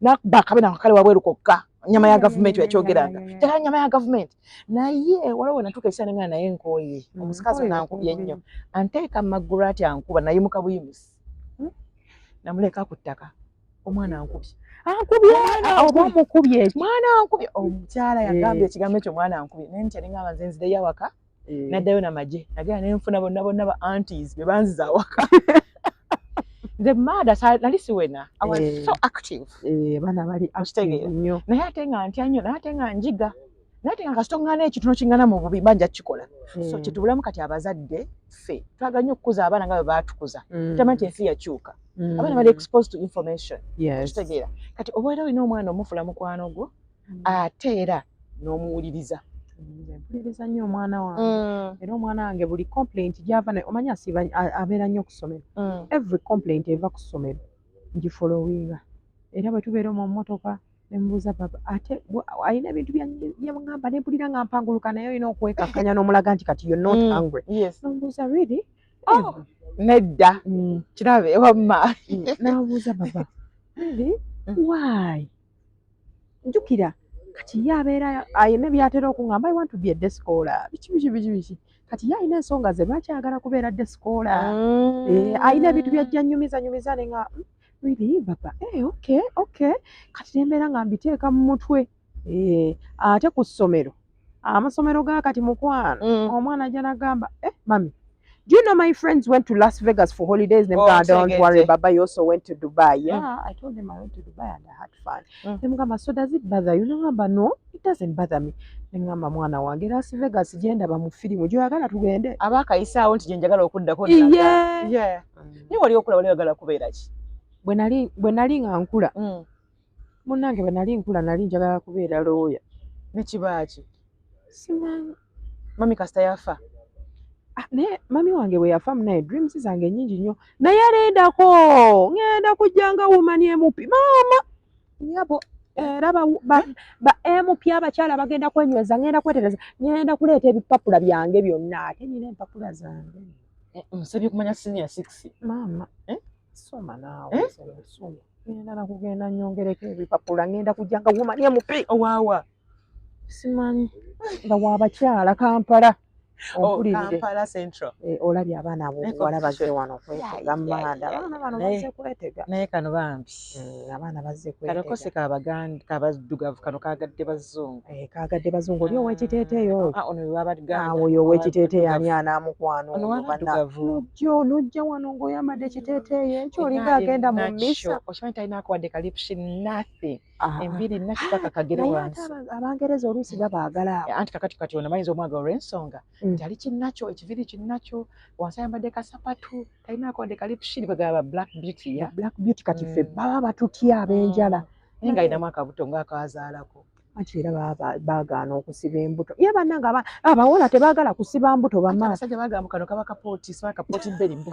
N'akuba akabina akali wabweru kokka. Nyama ya gavumenti yakyogeranga. Njagala nyama ya gavumenti. Naye waliwo natuuka ekiseera nga naye nkooye. Omusikazi n'ankubye nnyo. Anteeka mu maggulu ati ankuba nayimuka buyimusi. Namuleka ku ttaka. Omwana ankubye. Oba omukubye. Mwana ankubye. Omukyala yagambye ekigambo ekyo mwana ankubye. Naye nkya ngamba nze nzireyo awaka. Naddayo n'amagye. Nagenda ne nfuna bonna ba aunties be banziza awaka. The mother nali siwena. I was so active. Bana bali active nnyo. Naye ate nga ntya nnyo, naye ate nga njiga. Naye ate nga kasito ngana ekitono kingana mu bubi banja kikola. So kyetubulamu kati abazadde ffe. Twagala nnyo okukuza abaana nga bwe baatukuza. Tamanyi ensi yakyuka. Abaana bali exposed to information. Kitegeera. Kati oba olina omwana omufula mukwano gwo, ate era n'omuwuliriza. Mpuliriza nnyo omwana wange. Era omwana wange buli complaint gy'ava nayo omanyi asiiba abeera nnyo ku ssomero. Every complaint eva ku ssomero ngifollowinga. Era bwe tubeera mu mmotoka ne mbuuza papa ate alina ebintu byamugamba ne mpulira nga mpanguluka naye olina okwekakkanya n'omulaga nti kati you're not hungry. N'ombuuza really? Nedda. Kirabe ewamma. N'abuuza papa really? Why? Njukira kati ye abeera ayina byatera okuŋŋamba I want to be a desk scholar. Biki. Kati ye alina ensonga ze lwaki ayagala kubeera desk scholar. Alina ebintu byajja nnyumiza ne nga really baba okay kati nembeera nga mbiteeka mu mutwe ate ku ssomero amasomero ga kati mukwano omwana ajja nagamba mami, do you know my friends went to Las Vegas for holidays? Don't worry, Baba, you also went to Dubai. Yeah, I told them I went to Dubai and I had fun. So does it bother you? No, it doesn't bother me. Mwana wange Las Vegas genda ba mu firimu joyagala tugende. Abakayisaawo nti njagala okuddako nnaga. Yeah. Ni wali okula wali oyagala kubeera ki? Bwe nali nga nkula. Munnange bwe nali nkula nali njagala kubeera lawyer. Ne kibaaki? Simanyi. Mami kasita yafa. Ne mami wange bwe yafa naye dreams zange nnyingi nnyo naye alendako ngenda kujjanga woman MP mama nyabo era ba MP abakyala bagenda kwenyweza ngenda kwetereza ngenda kuleeta ebipapula byange byonna ate nyina empapula zange nsabye kumanya senior 6 mama soma naawe soma ngenda nakugenda nyongereko ebipapula ngenda kujjanga woman MP waawa simanyi nga waabakyala Kampala Kampala Central. Olabye abaana b'obuwala bazze wano kwetega mmanda abaana bano bazze kwetega naye kano bambi abaana bazze kwetega kano kose kabaganda kabaddugavu kano kagadde bazungu kagadde bazungu oli ow'ekiteeteeyo ono wabaganda oyo ow'ekiteeteeyo ani anaamukwano nojja wano ng'oyambadde ekiteeteeyo ekyo olinga agenda mu mmisa okimanyi talina akwadde kalipsi nothing enviiri nakipaka kagere wansi abangereza oluusi gabaagala anti kakati ono bayinza omwaga olw'ensonga nti ali kinakyo ekiviri kinakyo wansi ayambadde kasapatu talina akwadde kalipsi bagaba black beauty black beauty kati ffe baba batutya ab'enjala naye nga alinamu akabuto ng'akazaalako anti era baagaana okusiba embuto ye bannange abawala tebaagala kusiba mbuto bamma abasajja baagala kano kaba kapooti siba kapooti mberi mbu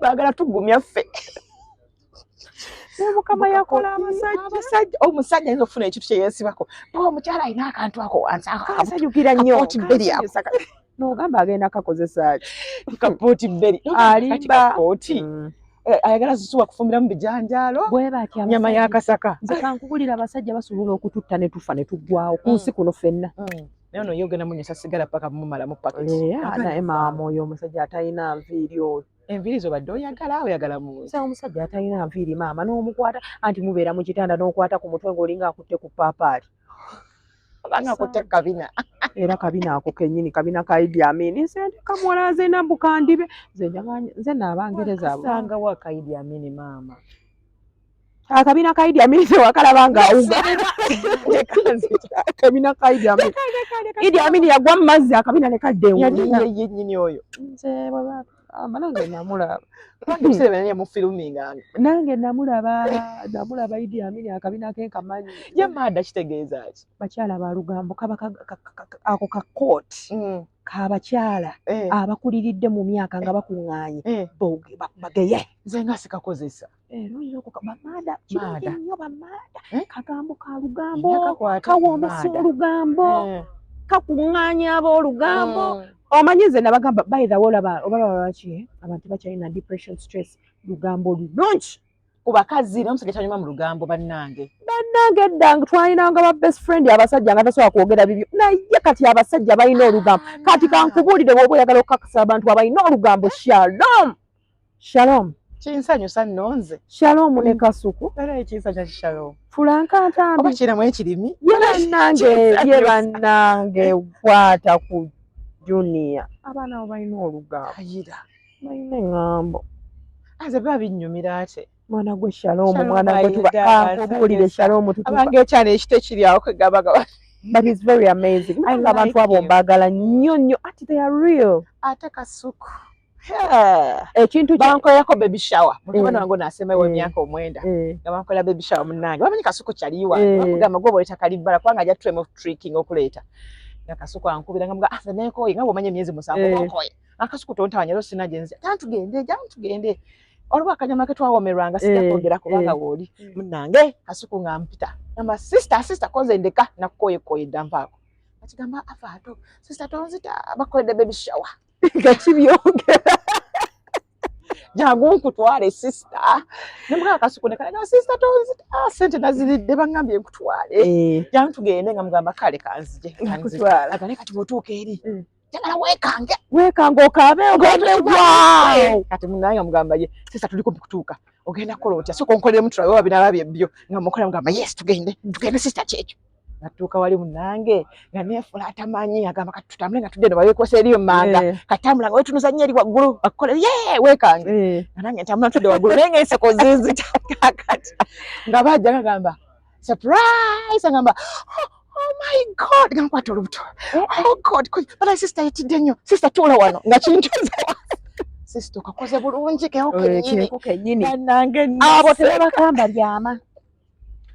baagala tugumya ffe mukama yakola abasajja omusajja ayinza okufuna ekintu kye yeesibako omukyala alina akantu ako wansi akasajjukira nnyo kapooti mberi ako n'ogamba agenda kakozesa ki kapooti mberi alimba kapooti ayagala zisuwa kufumbira mu bijanjaalo bwe batya nyama y'akasaka nze kankugulira abasajja basobola okututta ne tufa ne tuggwawo ku nsi kuno ffenna naye ono ye ogenda munywesa sigala paka mumalamu paketi naye maama oyo omusajja atalina nviiri oyo enviiri zo badde oyagala mu nsi omusajja atalina nviiri maama n'omukwata anti mubeera mu kitanda n'okwata ku mutwe ng'olinga akutte ku paapaali obanga akutte kabina era kabina ako kennyini kabina ka Idi Amin sente kamuwala nze nambukandibe nze naabangereza asanga wa ka Idi Amin maama akabina ka Idi Amin tewakalaba nga awuga akabina ka Idi Amin Idi Amin yagwa mu mazzi akabina ne kadde ye nnyini oyo nze nange namulaba nange namulaba Idi Amin akabina ke nkamanyi ye maada kitegeeza ki bakyala ba Lugambo kaba ako ka kooti k'abakyala abakuliridde mu myaka nga bakuŋŋaanye bageye nze nga sikakozesa bamaada kirungi nnyo bamaada kagambo ka Lugambo kawoomesa Olugambo kakuŋŋaanya ab'Olugambo omanyi nze nabagamba by the way obalaba baki abantu bakyalina depression stress Lugambo lunch ku bakazi n'omusajja tanyuma mu Lugambo bannange eddanga twalinanga ba best friend abasajja nga tasobola kwogera bibyo naye kati abasajja balina Olugambo kati kankubuulire bw'oba oyagala okukakasa abantu abalina Olugambo shalom kinsanyusa nno nze shalom ne kasuku era ekinsanyusa shalom fulanka ntambi oba kiramu ekirimi ye bannange kwata ku Junior abaana abo balina Olugambo balina eŋŋambo nze biba binnyumira ate mwana gwe shalom mwana gwe tubakubuulire shalom abange ekyana ekite kiri awo kwegabagaba but it's very amazing abantu abo mbaagala nnyo ati they are real ate kasuku ekintu bankolako baby shower mutabani wange naasembayo emyaka 9 nga bankola baby shower munnange bamanyi kasuku kyaliwa bakugamba gwe boleeta kalibbala kubanga ajja trem of tricking okuleeta nga kasuku ankubira nga mga neekoye nga bw'omanya emyezi 7 okoye akasuku tontawanya lero sina gyenzi tugende olwo akanyama ke twawomerwanga sijja kwogera kubanga wooli munnange kasuku nga mpita gamba sister koze ndeka nakukoyekoye dda nvaako akigamba avaato sister tonzita bakoledde baby shower nga kibyogera jangu nkutwale sister nemugamba kasuku nekalaga sister tonzita sente naziridde bangambye nkutwale jangu tugende nga mugamba kale kanzije agane kati bw'otuuka eri Tena wekange. Wekange okabe wow. Kati munange mugamba ye sisa tuli kumpi kutuuka. Ogenda kola otya so konkolera mutula wewe binalabye byo nga mukola mugamba yes tugende sister checho. Natuuka wali munange nga neefula atamanyi agamba kati tutambule nga tudde bayekose eriyo manga katambula nga wetunuza nnyo eri waggulu bakola ye wekange nange ntambula tudde waggulu naye ng'enseko zinzita kakati nga bajja gagamba surprise agamba oh my god nga nkwata olubuto oh god bala sister yetidde nnyo sister tuula wano nga kintuza sister okakoze bulungi kenyini nange abo tebabagamba lyama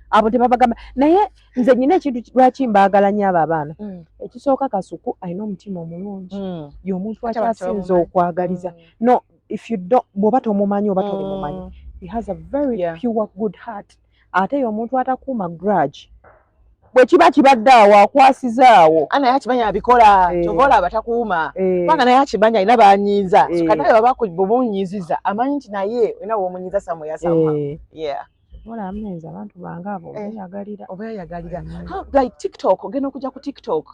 abo tebabagamba naye nze nyina ekintu lwaki mbaagala nnyo abo abaana ekisooka Kasuku alina omutima omulungi y'omuntu akyasinza okwagaliza no if you don't bw'oba tomumanyi oba tomumanyi he has a very pure good heart ate y'omuntu atakuuma grudge bwe kiba kibadde awo akwasizaawo naye akimanya abikola tobola abatakuuma kubanga naye akimanya alina banyiiza kanaye baba bubunyiiziza amanyi nti naye olina bw'omunyiiza samweyasama Ola amenza abantu bange abo obeyagalira like TikTok ogenda okujja ku TikTok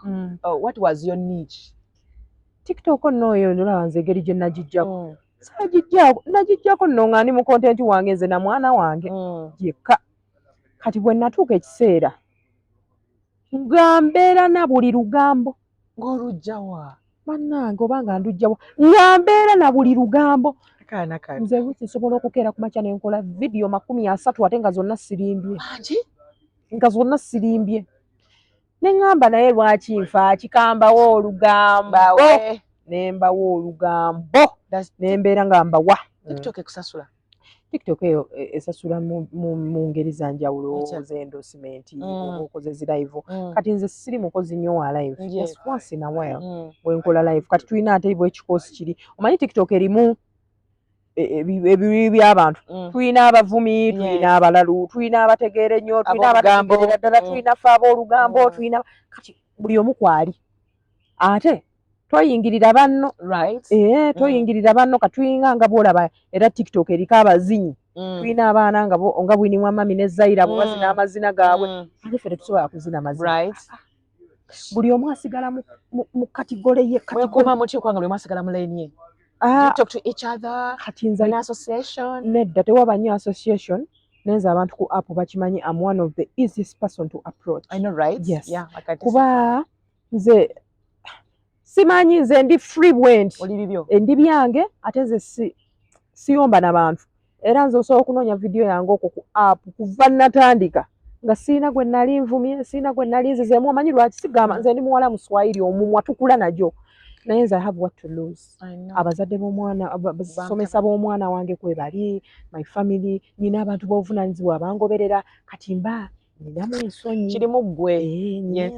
what was your niche TikTok noyo ndolaba nze engeri gye nagijjako nagijjako nno nga ndi mu content wange nze na mwana wange yekka kati bwe natuuka ekiseera nga mbeera na buli lugambo ng'olugjawa bannange oba nga ndugjawa nga mbeera na buli lugambo kana nze nsobola okukeera ku makya ne nkola video 30 ate nga zonna sirimbye ne ŋŋamba naye lwaki nfa kikambawo olugambo nembawo olugambo nembeera nga mbawa TikTok ekusasula TikTok eyo esasula mu ngeri za njawulo z'endorsement okoze zi live kati nze siri mukozi nnyo wa live just once in a while bwenkola live kati tulina ate bwekikoosi kiri omanyi TikTok erimu ebibi by'abantu tulina abavumi tulina abalalu tulina abategeera ennyo tulina abategeerera ddala tulina ffe ab'olugambo tulina kati buli omu kwali ate toyingirira banno toyingirira banno katuyinga nga bwolaba era TikTok eriko abazinyi tulina abaana nga bwinimu amami ne Zaira bwe bazina amazina gaabwe ate ffe tetusobola kuzina mazina buli omu asigala mu katigole ye mwekuuma mutyo kubanga buli omu asigala mu layini ye talk to each other an association nedda tewaba nnyo association nenza abantu ku app bakimanyi I'm one of the easiest person to approach I know right yes kuba nze simanyi nze ndi free bwendi ndi byange ate nze siyomba n'abantu era nze osobola okunoonya video yange okwo ku app kuva natandika nga siina gwe nali nvumye siina gwe nali nzizeemu omanyi lwaki sigamba nze ndi muwala mu Swahili omumwa tukula najjo naye nze I have what to lose abazadde b'omwana abasomesa b'omwana wange kwe bali my family nina abantu b'obuvunaanyizibwa abangoberera kati mba ninamu ensonyi kirimu ggwe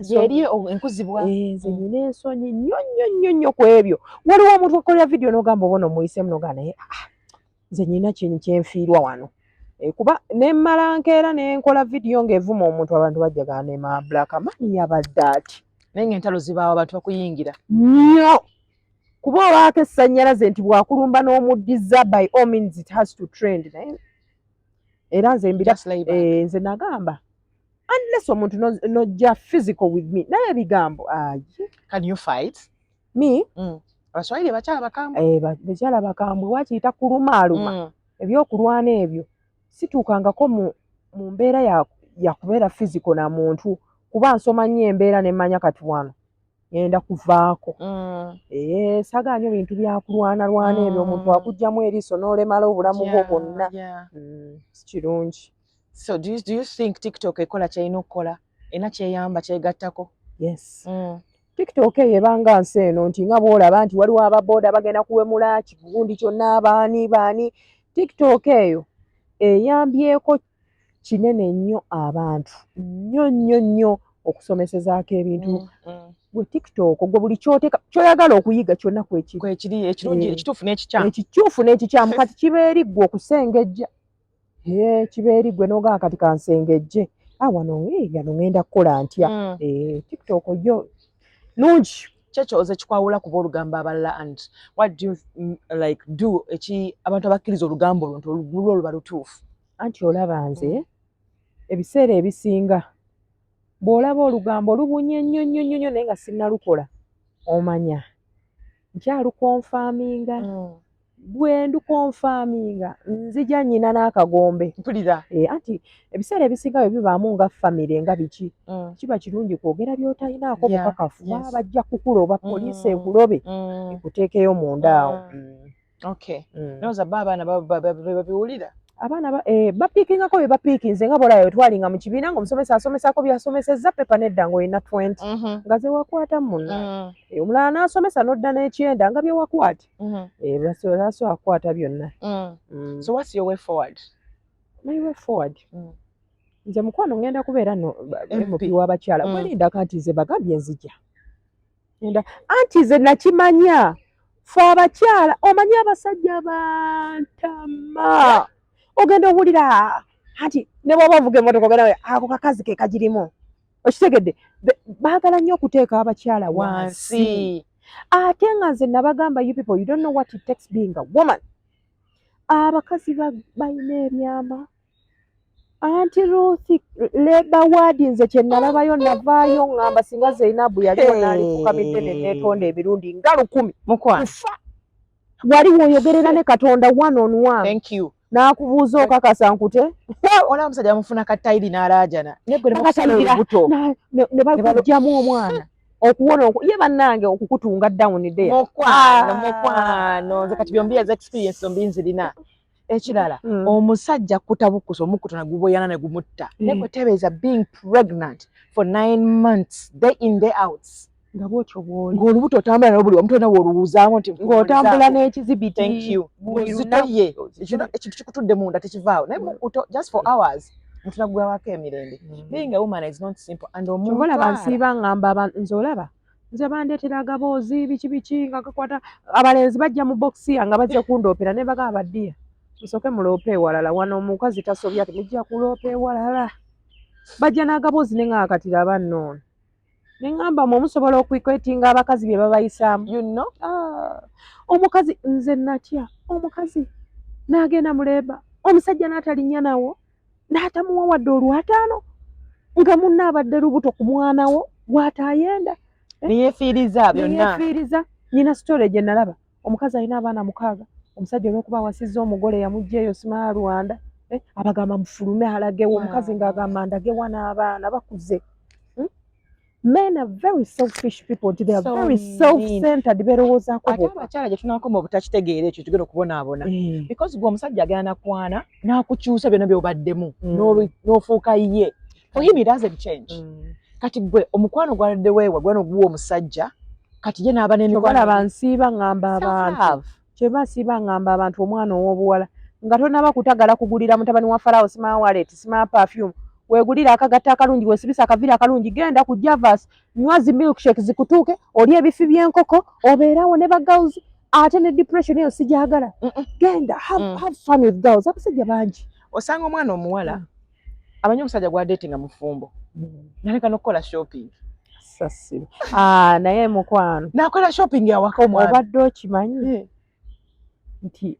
yeri enkuzibwa nze nina ensonyi nnyo ku ebyo waliwo omuntu akolera video n'ogamba oba omuyisemu n'ogamba naye nze nina kintu kyenfiirwa wano kuba nemmala nkeera nenkola video ng'evuma omuntu abantu bajjagana ne black amanyi yabadde ati naye ng'entalo zibaawo abantu bakuyingira nnyo kuba obaako essannyalaze nti bwakulumba n'omuddiza by all means it has to trend naye era nze mbira nze nagamba unless omuntu nojja physical with me naye ebigambo can you fight me abaswahili bakyala bakambwe bakyala bakambwe wakiyita kulumaaluma ebyokulwana ebyo situukangako mu mbeera yakubeera physical na muntu kuba nsoma nnyo embeera nemmanya kati wano ngenda kuvaako sagaanyo bintu byakulwanalwana ebyo omuntu akugjamu eriiso n'olemala obulamu bwo bwonna si kirungi so do you think TikTok ekola kyerina okukola erina kyeyamba kyegattako yes TikTok eyo ebanga nsi eno nti nga bwolaba nti waliwo ababooda bagenda kuwemula kivundi kyonna baani TikTok eyo eyambyeko kinene nnyo abantu nnyo okusomesezako ebintu gwe TikTok gwe buli kyoyagala okuyiga kyonna kwekiri ekirungi ekituufu n'ekikyamu ekituufu n'ekikyamu kati kibeeri ggwe okusengejja kibeeri ggwe n'ogamba kati kansengejje wano ngenda kukola ntya TikTok yo nungi kyekyoze kikwawula kuba olugambo abalala and what do you like do abantu abakkiriza olugambo olwo nti olwo luba lutuufu anti olaba nze ebiseera ebisinga bw'olaba olugambo lubunye nnyo naye nga sinnalukola omanya nkyalu konfaminga bwe ndukonfaminga nzija nnyina n'akagombe mpulira anti ebiseera ebisinga bwe bibaamu nga famire nga biki kiba kirungi kwogera by'otalinaako bukakafu baba bajja kukula oba poliisi ekulobe ekuteekeyo munda awo. noza ba abaana babiwulira abaana bapiikingako bye bapiikinze nga bolayo twalinga mu kibiina ng'omusomesa asomesako byasomesezza pepa nedda ng'olina 20 nga ze wakwata munna omulala n'asomesa n'odda n'ekyenda nga bye wakwata basobola kukwata byonna. So what's your way forward? My way forward nze mukwano ngenda kubeera no MP w'abakyala mwelindako anti ze bagambye nzija anti ze nakimanya fe abakyala omanyi abasajja bantama ogenda owulira anti ne bw'oba ovuga emmotoka ogenda ako kakazi ke kagirimu okitegedde baagala nnyo okuteeka abakyala wansi ate nga nze nabagamba you people you don't know what it takes being a woman. Abakazi balina ebyama anti Ruth Labour Ward nze kye nalabayo navaayo ngamba singa Zainabu yaliwo n'alifukamidde ne neetonda ebirundi nga 10 mukwasa wali woyogerera ne Katonda one on one. Thank you. N'akubuuza okakasa nkute ona omusajja amufuna katayiri n'alaajana negwe nemubuto ne bakugjamu omwana okuwona ye bannange okukutunga down day mukwano nze kati byombi as experience zombi nzirina. Ekirala omusajja kutabukusa omukutana guboyana ne gumutta negwe tebeeza being pregnant for 9 months day in day out nga bwotyo bwoli ng'olubuto otambula nalwo buli wamu tolina w'oluwuuzaamu nti ng'otambula n'ekizibiti. Thank you. Zitoye ekintu kikutudde munda tekivaawo naye mukuto just for hours mutuna gwawaako emirembe. Being a woman is not simple and omuntu olaba nsiiba ngamba nze olaba nze bandeetera agaboozi biki nga gakwata abalenzi bajja mu bokisi nga bajja kundoopera ne bagamba baddiya musooke muloope ewalala wano omukazi tasobya ati mujja kuloopa ewalala bajja n'agaboozi ne ng'akatira abannoono ne ngamba musobola okwikwetinga abakazi bye babayisaamu omukazi nze natya omukazi n'agenda muleeba omusajja n'atalinnya nawo n'atamuwa wadde olwataano nga munna abadde lubuto ku mwana wo bw'ataayenda neyefiiriza byonna neyefiiriza. Nyina sitole gye nalaba omukazi alina abaana 6 omusajja olw'okuba wasizza omugole yamuggyeyo Simaa Rwanda abagamba mufulume alagewo omukazi ng'agamba ndagewa n'abaana bakuze. Men are very selfish people. They are very self-centered. Berowoozaako ate abakyala gye tunaakoma obutakitegeera ekyo tugenda okubonaabona because gwe omusajja agenda nakwana n'akukyusa byonna by'obaddemu n'ofuuka ye. For him it doesn't change. Kati gwe omukwano gwaladde weewa gwano guwa omusajja kati ye n'aba n'emikwano bansiiba ngamba abantu kye basiiba ngamba abantu omwana ow'obuwala nga tonaba kutagala kugulira mutabani wa Farao Simaa wallet Simaa perfume weegulira akagatta akalungi weesibisa akaviri akalungi genda ku Javas nywazi milkshake zikutuuke oli ebifi by'enkoko obeerawo ne ba girls ate ne depression eyo sijagala genda have fun with girls. Abasajja bangi osanga omwana omuwala amanyi omusajja gwadeetinga mufumbo naleka n'okukola shopping sasiba naye mukwano n'akola shopping awaka omwana obadde okimanyi nti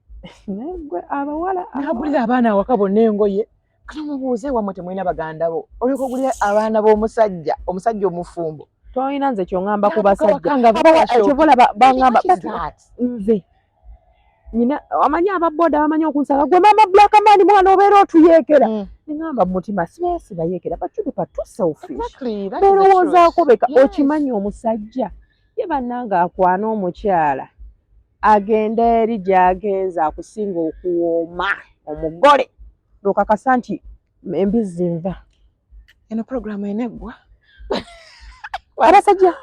negwe abawala n'agulira abaana awaka bonna engoye kati mubuuze wamwe temulina baganda bo olyoka ogulira abaana b'omusajja omusajja omufumbo tolina nze kyongamba ku basajja kyobola bangamba nze nyina amanyi ababooda bamanyi okunsaba gwe mama black man mwana obeera otuyeekera nengamba mu mutima sibayeekera but you people are too selfish berowoozaako beka okimanyi omusajja ye bannanga akwana omukyala agenda eri gy'agenza akusinga okuwooma omugole lokakasa nti embizi nva eno programu eneggwa abasajja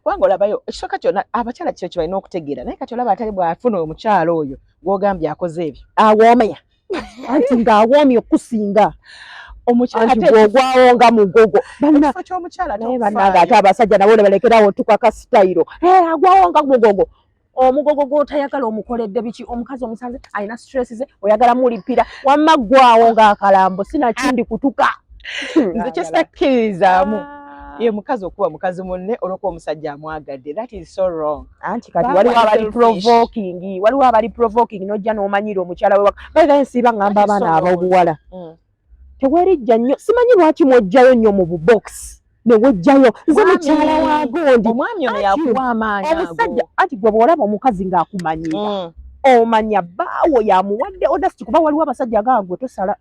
kubanga olabayo ekisooka kyonna abakyala kyo kye balina okutegeera naye kati olaba atali bw'afuna omukyala oyo gw'ogambye akoze ebyo awoomenya anti ng'awoomye okusinga omukyala gw'ogwawonga mugogo naye bannanga ate abasajja nabo ne balekerawo tukaka sitayiro agwawonga mugogo omugogo gw'otayagala omukoledde biki omukazi omusanze alina stress ze oyagala mulipira wamma gwawo ng'akalambo sinakindi kutuka nze kyesitakkiririzaamu ye mukazi okuba mukazi munne olwokuba omusajja amwagadde that is so wrong. Anti kati waliwo abali provoking n'ojja n'omanyira omukyala we baiga ensiiba ngamba abaana ab'obuwala teweerijja nnyo simanyi lwaki mwojjayo nnyo mu bubox ne wejjayo nze mukyala wa gondi omwami ono yakuwa amaanyi omusajja anti gwe bw'olaba omukazi ng'akumanyira omanya bbaawo yamuwadde odasiti kuba waliwo abasajja gagwe tosala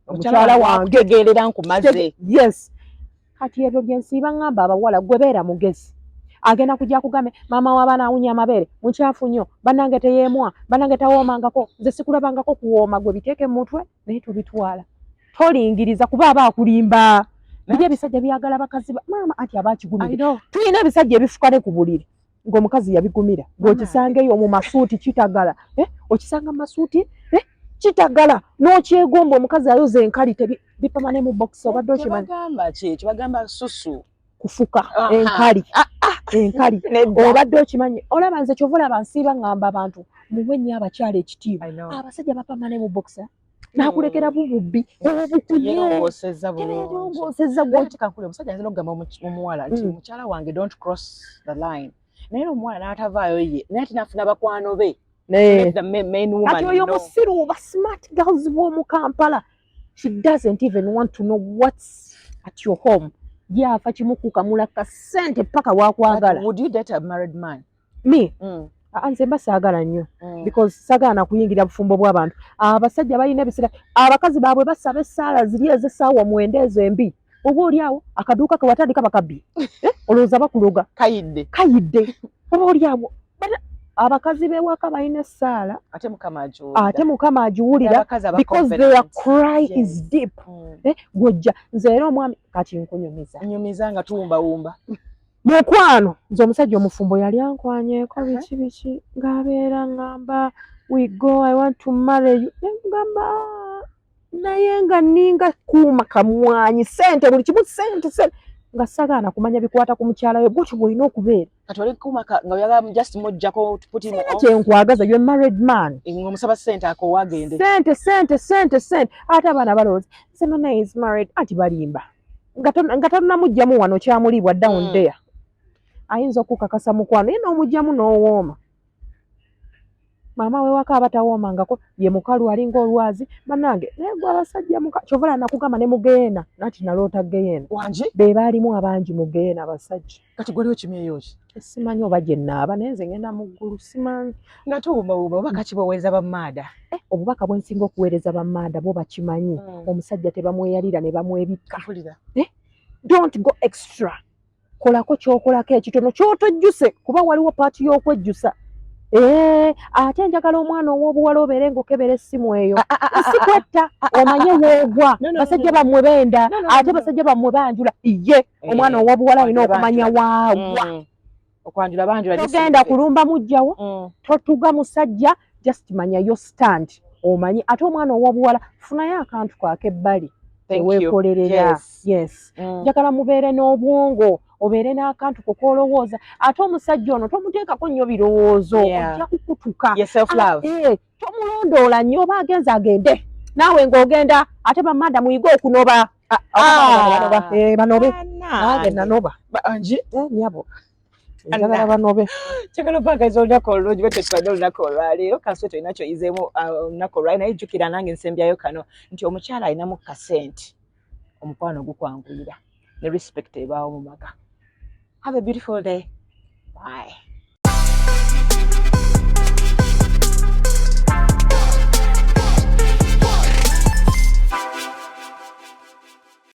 omukyala wange tegeerera nkumaze yes kati ebyo bye nsiiba ngamba abawala gwe beera mugezi agenda kujja kugambe maama w'abaana awunya amabeere mukyafu nnyo bannange teyeemwa bannange tawoomangako nze sikulabangako kuwooma gwe biteeke mu mutwe naye tubitwala tolingiriza kuba aba akulimba biri ebisajja byagala bakazi maama anti aba akigumira tulina ebisajja ebifuka ne ku buliri ng'omukazi yabigumira ng'okisangeyo mu masuuti kitagala okisanga mu masuuti kitagala n'okyegomba omukazi ayoza enkali bipama ne mu bokisi obadde okimanyi kibagamba susu kufuka enkali obadde okimanyi olaba nze kyova olaba nsiiba ngamba abantu muwe nnyo abakyala ekitiibwa abasajja bapama ne mu bokisi nakulekera bububbi obukuyerongoseza omusajja nzina okugamba omuwala nti mukyala wange don't cross the line naye omuwala n'atavaayo ye naye ati nafuna bakwano be kati oyo musiru ba smart girls b'omu Kampala she doesn't even want to know what's at your home yafa kimukukamula kasente paka wakwagala. Would you date a married man? Me? Nze mba saagala nnyo because saagala nakuyingira bufumbo bw'abantu abasajja balina ebisira abakazi baabwe basaba essaala ziri ez'essaawa 9 ezo embi oba oli awo akaduuka kewatandika bakabbi olowooza bakuloga kayidde oba oli awo abakazi b'ewaka balina essaala ate mukama agiwulira because their cry is deep gwojja nze era omwami kati nkunyumiza nga tuwumbawumba mukwano nze omusajja omufumbo yali ankwanyeko biki ng'abeera ngamba we go I want to marry you ngamba naye nga ninga kuuma kamwanyi sente buli kimu sente nga sagana kumanya bikwata ku mukyala we bw'otyo bw'olina okubeera kati oli kuuma nga oyagala just mujjako tuputina kyenkwagaza you're married man ng'omusaba sente ako wagende sente ate abaana balowooza semana is married ati balimba nga tonamugjamu wano kyamulibwa down there ayinza okukakasa mukwano ye n'omugjamu n'owooma maama we waka abatawoomangako ye mukalu alinga olwazi bannange naye gwe abasajja kyovala nakugamba ne mugeena nati naloota geena be baalimu abangi mugeena abasajja kati gwaliwo kimyeyo ki simanyi oba gye nnaaba naye nze ngenda mu ggulu simanyi nga tuwumbawumba obubaka ki bweweereza bammaada obubaka bwe nsinga okuweereza bammaada bo bakimanyi omusajja tebamweyalira ne bamwebikka don't go extra kolako kyokolako ekitono kyotojjuse kuba waliwo paati y'okwejjusa ate njagala omwana ow'obuwala obeere ng'okebera essimu eyo sikwetta omanye woogwa basajja bammwe benda ate basajja bammwe banjula ye omwana ow'obuwala alina okumanya waagwa togenda kulumba mujjawo totuga musajja just manya yo stand omanyi ate omwana ow'obuwala funayo akantu kakebbali eweekolerera yes njagala mubeere n'obwongo obeere n'akantu kokoolowooza ate omusajja ono tomuteekako nnyo birowoozo ojja kukutuka tomulondoola nnyo oba agenza agende naawe ng'ogenda ate bamanda muyige okunoba banobe nange nanoba nyabo njagala banobe kyagala mpagaza olunaku olulungi bwe tetubadde olunaku olwaleero kansi tolina kyoyizeemu olunaku olwali naye jjukira nange nsembyayo kano nti omukyala alinamu kasente omukwano gukwanguyira ne respect ebaawo mu maka. Have a beautiful day. Bye.